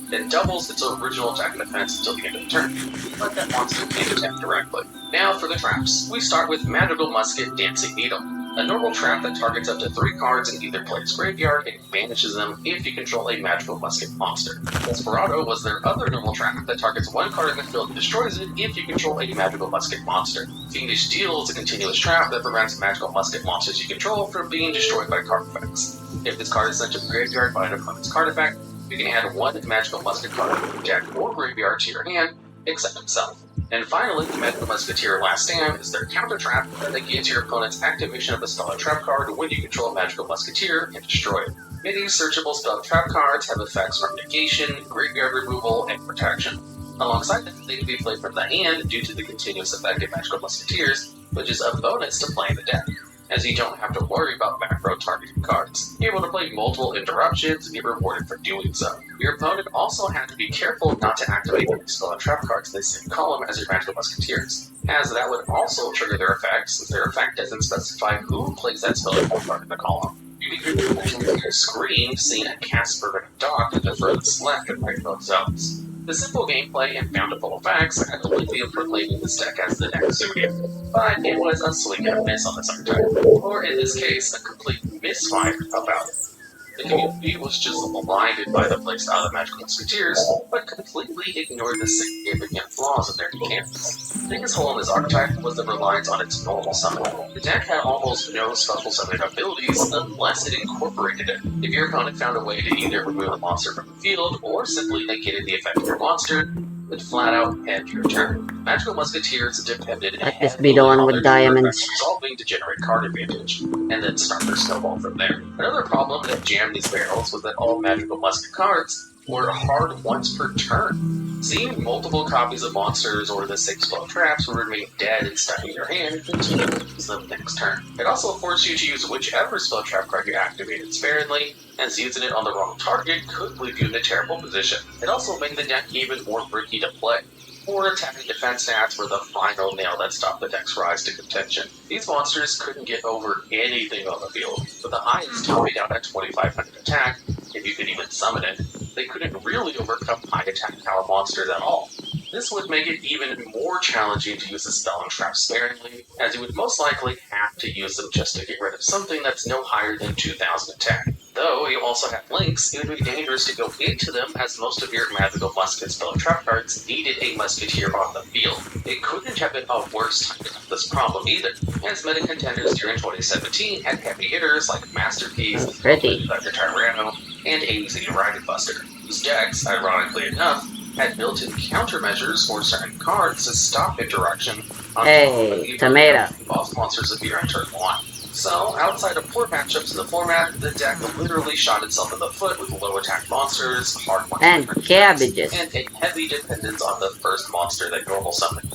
D: Then doubles its original attack and defense until the end of the turn. Let that monster can't attack directly. Now for the traps. We start with Magical Musket Dancing Needle. A normal trap that targets up to 3 cards in either player's graveyard and banishes them if you control a Magical Musket monster. Desperado was their other normal trap that targets 1 card in the field and destroys it if you control a Magical Musket monster. Fiendish Deal is a continuous trap that prevents Magical Musket monsters you control from being destroyed by card effects. If this card is sent to the graveyard by an opponent's card effect, you can add 1 Magical Musket card from your deck or graveyard to your hand, except itself. And finally, the Magical Musketeer Last Stand is their counter trap that negates your opponent's activation of a spell or trap card when you control a Magical Musketeer and destroy it. Many searchable spell trap cards have effects from negation, graveyard removal, and protection. Alongside that, they can be played from the hand due to the continuous effect of Magical Musketeers, which is a bonus to playing the deck.
H: as you don't have to worry about macro targeting cards. You're able to play multiple interruptions and get rewarded for doing so. Your opponent also had to be careful not to activate the spell and trap cards in the same column as your Magical Musketeers, as that would also trigger their effect, since their effect doesn't specify who plays that spell in part in the column. You can actually hear a scream seen at Casper and a dog to the furthest left and right both zones. The simple gameplay and bountiful effects had Olivia proclaiming this deck as the next Zuria, but it was a swing and a miss on this archetype, or in this case, a complete misfire about it. The community was just blinded by the playstyle of Magical Musketeers, but completely ignored the significant flaws in their mechanics. The biggest hole in this archetype was the reliance on its normal summon. The deck had almost no special summoning abilities unless it incorporated it. If your opponent found a way to either remove a monster from the field or simply negated the effect of your monster, would flat out end your turn. Magical Musketeers depended
E: Let this be the one with diamonds.
H: resolving to generate card advantage, and then start their snowball from there. Another problem that jammed these barrels was that all Magical Musket cards were hard once per turn. Seeing multiple copies of monsters or the 6 spell traps would remain dead and stuck in your hand and continue to use them next turn. It also forced you to use whichever spell trap card you activated sparingly, as using it on the wrong target could leave you in a terrible position. It also made the deck even more bricky to play. Poor attack and defense stats were the final nail that stopped the deck's rise to contention. These monsters couldn't get over anything on the field, with the highest topping out at 2500 attack, if you could even summon it. They couldn't really overcome high attack power monsters at all. This would make it even more challenging to use the spell and trap sparingly, as you would most likely have to use them just to get rid of something that's no higher than 2000 attack. Though you also have links, it would be dangerous to go into them, as most of your Magical Musket spell and trap cards needed a Musketeer on the field. It couldn't have been a worse time to have this problem either, as meta contenders during 2017 had heavy hitters like Masterpiece, Dr. Tyranno, and AZ Riding Buster, whose decks, ironically enough, had built-in countermeasures for certain cards to stop interaction on
E: tomato
H: boss monsters appear on turn 1. So, outside of poor matchups in the format, the deck literally shot itself in the foot with low attack monsters, hard monster
E: and cabbages,
H: and a heavy dependence on the first monster that normal summoned.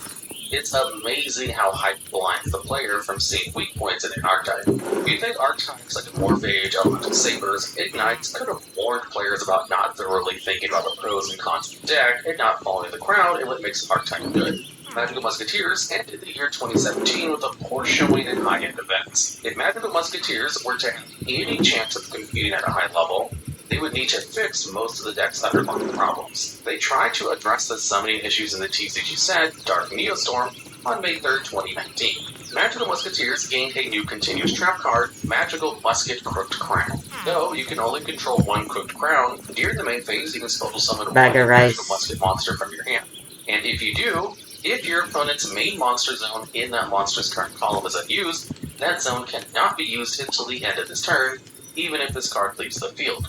H: It's amazing how hype blinds the player from seeing weak points in an archetype. You'd think archetypes like Morphage, Elemental Sabers, Ignites could have warned players about not thoroughly thinking about the pros and cons of the deck and not following the crowd and what makes an archetype good. Magical Musketeers ended the year 2017 with a poor showing in high-end events. If Magical Musketeers were to have any chance of competing at a high level, they would need to fix most of the deck's underlying problems. They tried to address the summoning issues in the TCG set, Dark Neostorm, on May 3rd, 2019. Magical Musketeers gained a new continuous trap card, Magical Musket Crooked Crown. Though you can only control one Crooked Crown, during the main phase you can special summon one Magical Musket monster from your hand. And if you do, if your opponent's main monster zone in that monster's current column is unused, that zone cannot be used until the end of this turn, even if this card leaves the field.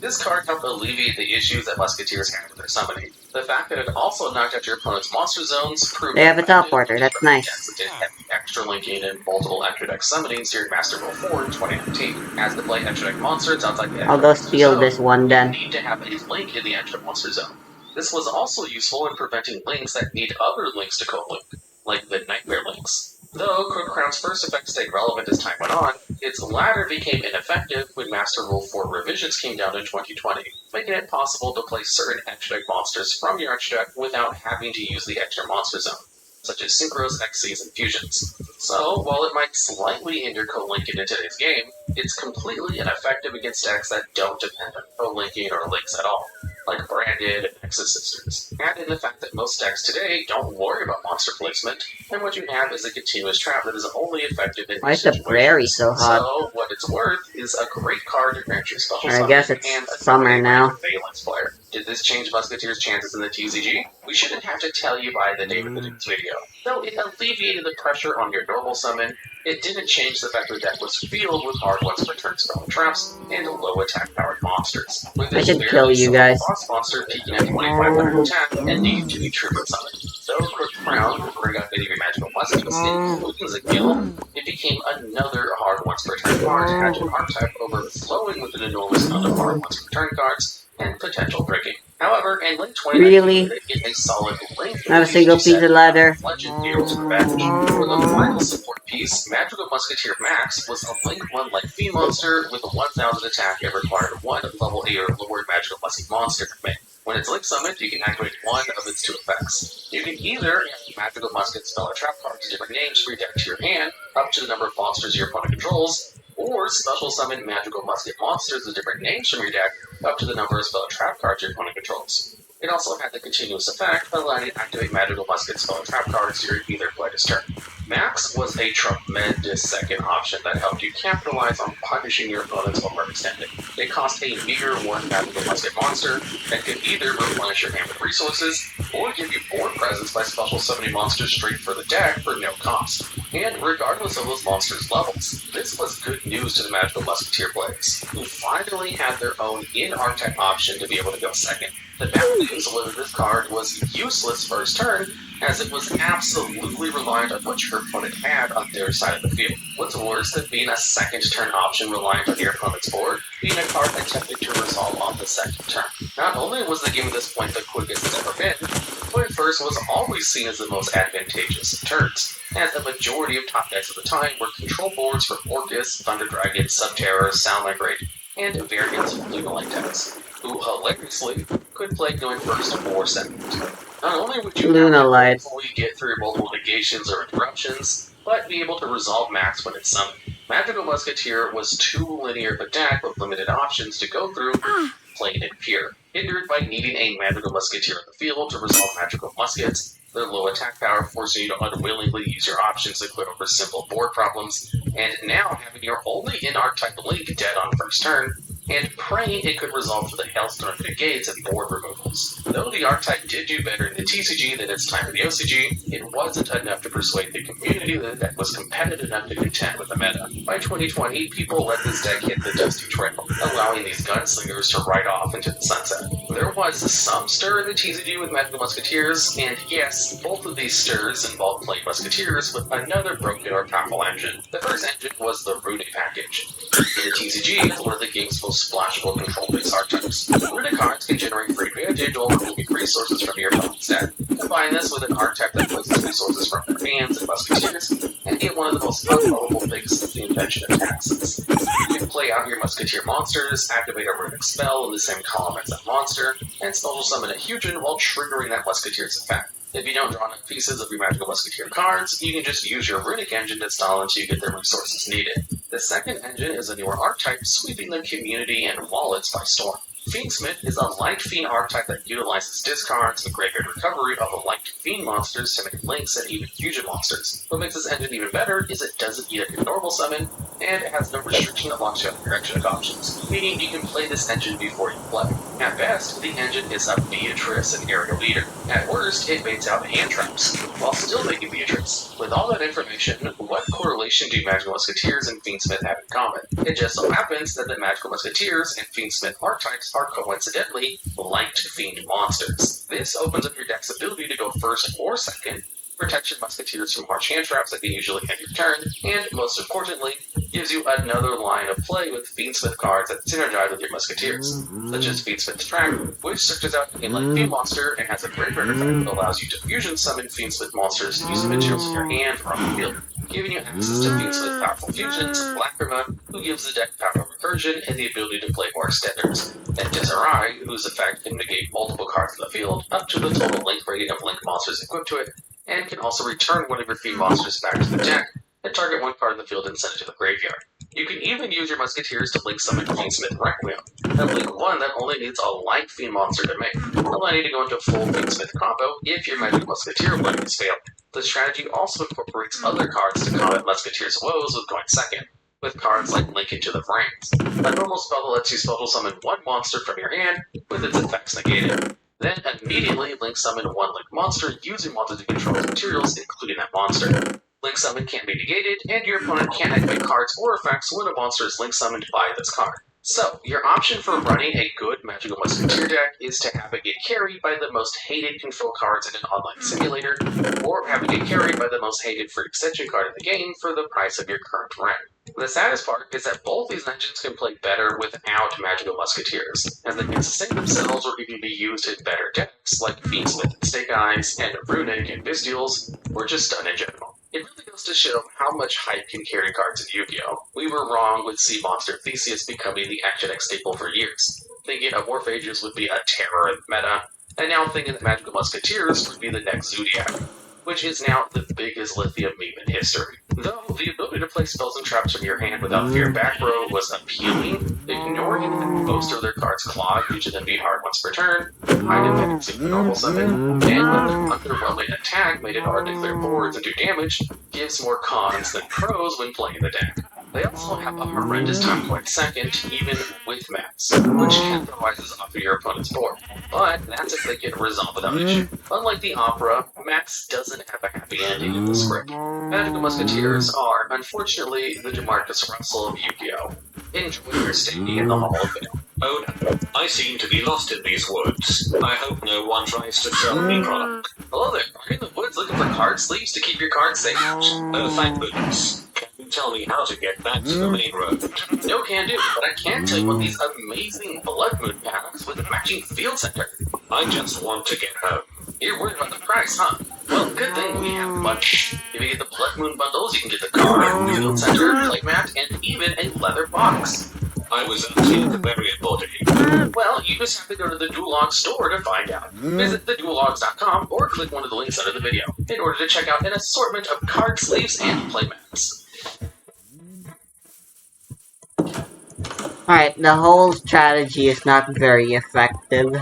H: This card helped alleviate the issues that Musketeers had with their summoning. The fact that it also knocked out your opponent's monster zones proved
E: they have a teleporter, that's nice.
H: That did have extra linking and multiple extra deck summonings during Master Rule 4 in 2019. As to play extra deck monsters outside the
E: I'll go steal this one then.
H: You need to have a link in the extra monster zone. This was also useful in preventing links that need other links to co-link, like the Nightmare links. Though Crooked Crown's first effect stayed relevant as time went on, its latter became ineffective when Master Rule 4 revisions came down in 2020, making it possible to play certain extra deck monsters from your extra deck without having to use the extra monster zone, such as Synchros, Xyz, and Fusions. So, while it might slightly hinder co-linking in today's game, it's completely ineffective against decks that don't depend on co-linking or links at all, like Branded and Nexus Sisters. Add in the fact that most decks today don't worry about monster placement, and what you have is a continuous trap that is only effective in
E: why is the prairie so hot?
H: So, what it's worth is a great card to grant your special
E: I guess it's summer now.
H: Valence player. Did this change Musketeer's chances in the TCG? We shouldn't have to tell you by the date of this video. Though it alleviated the pressure on your normal summon, it didn't change the fact the deck was filled with hard ones per turn spell traps and low attack powered monsters. With
E: I should kill you guys.
H: Boss monster peaking at 2500 attack and needing to be trigger summoned. Though Crooked Crown would bring out any of your magical muskets, including as a kill, it became another hard ones per turn card to hatch an archetype overflowing with an enormous amount of hard ones per turn cards, and potential drinking. However, in late 2019,
E: Really?
H: they get a solid link.
E: Not a single piece of leather.
H: Legend Heroes of Battle. For the final support piece, Magical Musketeer Max was a Link 1 like Fiend monster with a 1000 attack and required one level 8 or lower Magical Musket monster to make. When it's Link summoned, you can activate one of its two effects. You can either add Magical Musket spell or trap cards, different names for your deck to your hand, up to the number of monsters your opponent controls, or special summon Magical Musket monsters with different names from your deck, up to the number of spell or trap cards your opponent controls. It also had the continuous effect, allowing you to activate Magical Musket spell and trap cards during either player's turn. Max was a tremendous second option that helped you capitalize on punishing your opponent's overextended. It cost a meager 1 Magical Musket monster that could either replenish your hand with resources, or give you 4 presents by special summoning monsters straight for the deck for no cost. And regardless of those monsters' levels, this was good news to the Magical Musketeer players, who finally had their own in-archetype option to be able to go second. The bad news was that this card was useless first turn, as it was absolutely reliant on what your opponent had on their side of the field. What's worse than being a second turn option reliant on your opponent's board, being a card attempted to resolve on the second turn. Not only was the game at this point the quickest it's ever been, point first was always seen as the most advantageous of turns, as a majority of top decks at the time were control boards for Orcus, Thunder Dragon, Subterror, Sound Migrate, and variants of Luna-like decks, who hilariously could play going first or second. Not only would you
E: Luna-like
H: fully get through multiple negations or interruptions, but be able to resolve Max when it's summoned. Magical Musketeer was too linear of a deck with limited options to go through, plain and pure, hindered by needing a Magical Musketeer in the field to resolve Magical Muskets, their low attack power forcing you to unwillingly use your options to clear over simple board problems, and now having your only in-archetype Link dead on first turn, and praying it could resolve to the Hailstorm negates and board removals. Though the archetype did do better in the TCG than its time in the OCG, it wasn't enough to persuade the community that the deck was competitive enough to contend with the meta. By 2020, people let this deck hit the dusty trail, allowing these gunslingers to ride off into the sunset. There was some stir in the TCG with Magical Musketeers, and yes, both of these stirs involved playing Musketeers with another broken or powerful engine. The first engine was the Runic package. In the TCG, it's one of the game's most splashable control-based archetypes. Runic cards can generate free advantage while removing resources from your opponent's deck. Combine this with an archetype that places resources from their hands and Musketeers, and get one of the most unlovable things since the invention of taxes. You can play out your Musketeer monsters, activate a Runic spell in the same column as that monster, and special summon a Hugin while triggering that Musketeer's effect. If you don't draw enough pieces of your Magical Musketeer cards, you can just use your Runic engine to stall until you get the resources needed. The second engine is a newer archetype, sweeping the community and wallets by storm. Fiendsmith is a light Fiend archetype that utilizes discards and graveyard recovery of the light Fiend monsters to make links and even fusion monsters. What makes this engine even better is it doesn't need a normal summon, and it has no restriction that locks you out of your extra options, meaning you can play this engine before you play. At best, the engine is a Beatrice and Aerial Leader. At worst, it baits out hand traps, while still making Beatrice. With all that information, what correlation do Magical Musketeers and Fiendsmith have in common? It just so happens that the Magical Musketeers and Fiendsmith archetypes are coincidentally light Fiend monsters. This opens up your deck's ability to go first or second, protects your Musketeers from harsh hand traps that can usually end your turn, and most importantly, gives you another line of play with Fiendsmith cards that synergize with your Musketeers, such as Fiendsmith Track, which searches out a light Fiend monster and has a graveyard effect that allows you to fusion summon Fiendsmith monsters using materials in your hand or on the field, giving you access to Fiendsmith powerful fusions, Lacrima, who gives the deck powerful recursion and the ability to play more extenders, and Disarray, whose effect can negate multiple cards in the field, up to the total Link rating of Link monsters equipped to it, and can also return one of your Fiend monsters back to the deck, and target one card in the field and send it to the graveyard. You can even use your Musketeers to Link summon Fiendsmith Requiem, a Link 1 that only needs a light Fiend monster to make, allowing you to go into full Fiendsmith combo if your Magic Musketeer blend is failed. The strategy also incorporates other cards to combat Musketeer's woes with going second, with cards like Link into the Brains, a normal spell that lets you special summon one monster from your hand with its effects negated. Then immediately Link summon one Link monster using monster to control materials, including that monster. Link summon can't be negated, and your opponent can't activate cards or effects when a monster is Link summoned by this card. So, your option for running a good Magical Musketeer deck is to have it get carried by the most hated control cards in an online simulator, or have it get carried by the most hated free extension card in the game for the price of your current rank. The saddest part is that both these engines can play better without magical musketeers, as they can sustain themselves or even be used in better decks like Fiendsmith and Snake Eyes, and Runic and Bystials, or just Stun in general. It really goes to show how much hype can carry cards in Yu-Gi-Oh! We were wrong with Sea Monster Theseus becoming the Action X staple for years, thinking Amorphages would be a terror in the meta, and now thinking that Magical Musketeers would be the next Zodiac, which is now the biggest lithium meme in history. Though the ability to play spells and traps from your hand without fear back row was appealing, ignoring that most of their cards clawed due to them being hard once per turn, high defense super normal summon, and when their underwhelming attack made it hard to clear boards and do damage, gives more cons than pros when playing the deck. They also have a horrendous time going second, even with max, which capitalizes off of your opponent's board. But that's if they get resolved without issue. Unlike the opera, Max doesn't have a happy ending in the script. Magical Musketeers are, unfortunately, the Jamarcus Russell of Yu-Gi-Oh! Enjoy your stay in the Hall of Fame.
G: Oh no, I seem to be lost in these woods. I hope no one tries to sell me product.
H: Hello there, are you in the woods looking for card sleeves to keep your cards safe?
G: Oh, thank goodness. Can you tell me how to get back to the main road?
H: No can do, but I can tell you what these amazing Blood Moon packs with a matching field center.
G: I just want to get home.
H: You're worried about the price, huh? Well, good thing we have a bunch. If you get the Blood Moon bundles, you can get the card, field center, playmat, and even a leather box.
G: I was asking the very body.
H: Well, you just have to go to the Duolog store to find out. Visit theduologs.com or click one of the links under the video in order to check out an assortment of card sleeves and playmats.
E: Alright, the whole strategy is not very effective.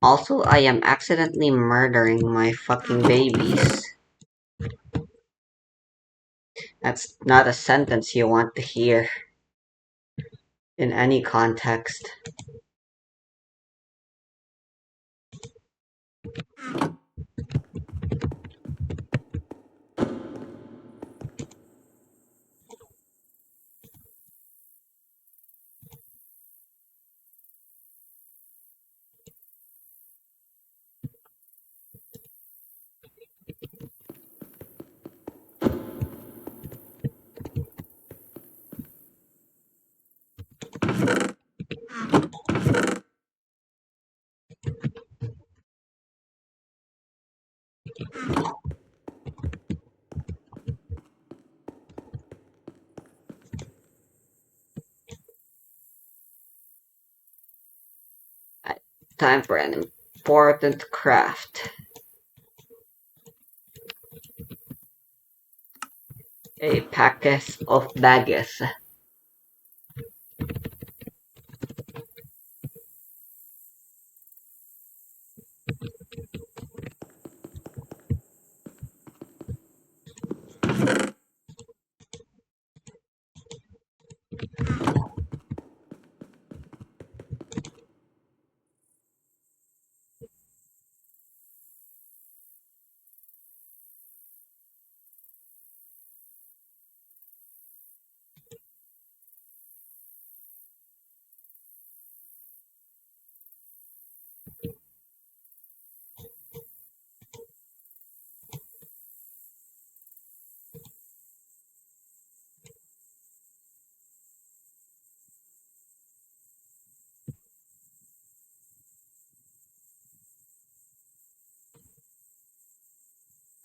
E: Also, I am accidentally murdering my fucking babies. That's not a sentence you want to hear in any context. Time for an important craft. A packet of baggage.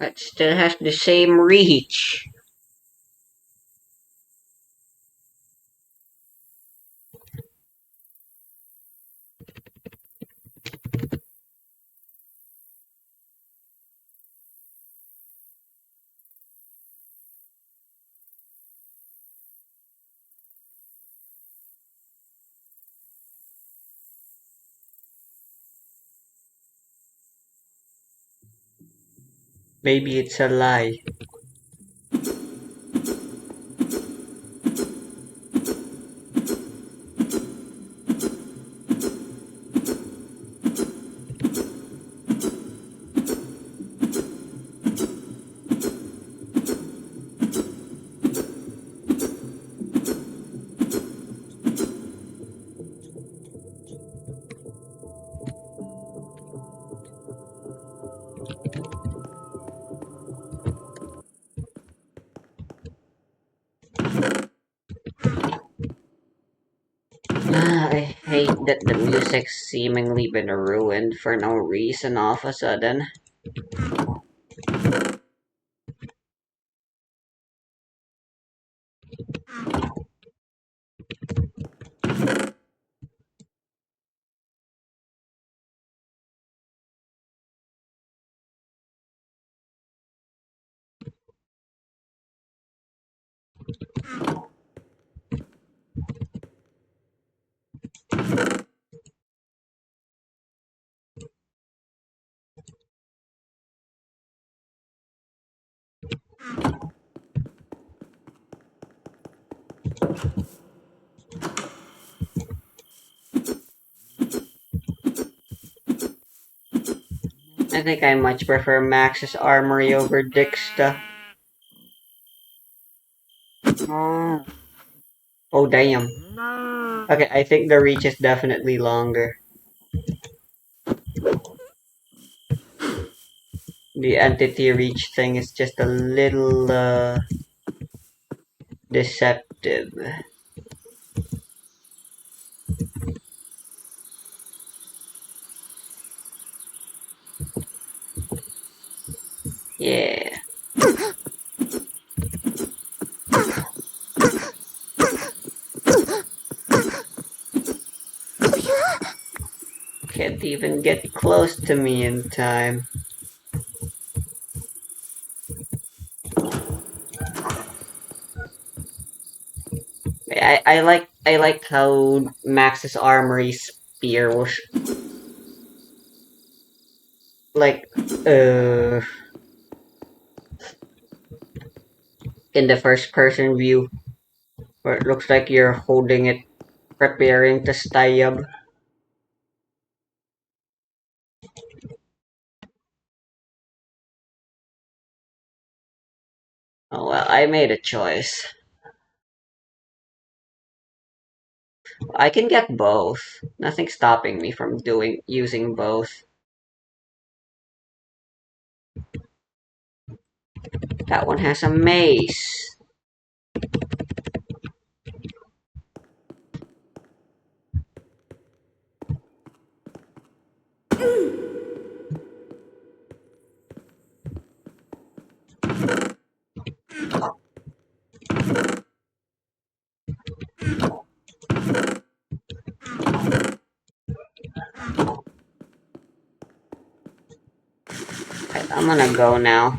E: It still has the same reach. Maybe it's a lie. hate that the music's seemingly been ruined for no reason all of a sudden. I think I much prefer Max's armory over Dick's stuff. Oh damn. Okay, I think the reach is definitely longer. The entity reach thing is just a little deceptive. Yeah. Can't even get close to me in time. I like how Max's armory spear was like in the first person view where it looks like you're holding it preparing to stab. Oh well, I made a choice. I can get both. Nothing's stopping me from using both. That one has a mace. I'm gonna go now.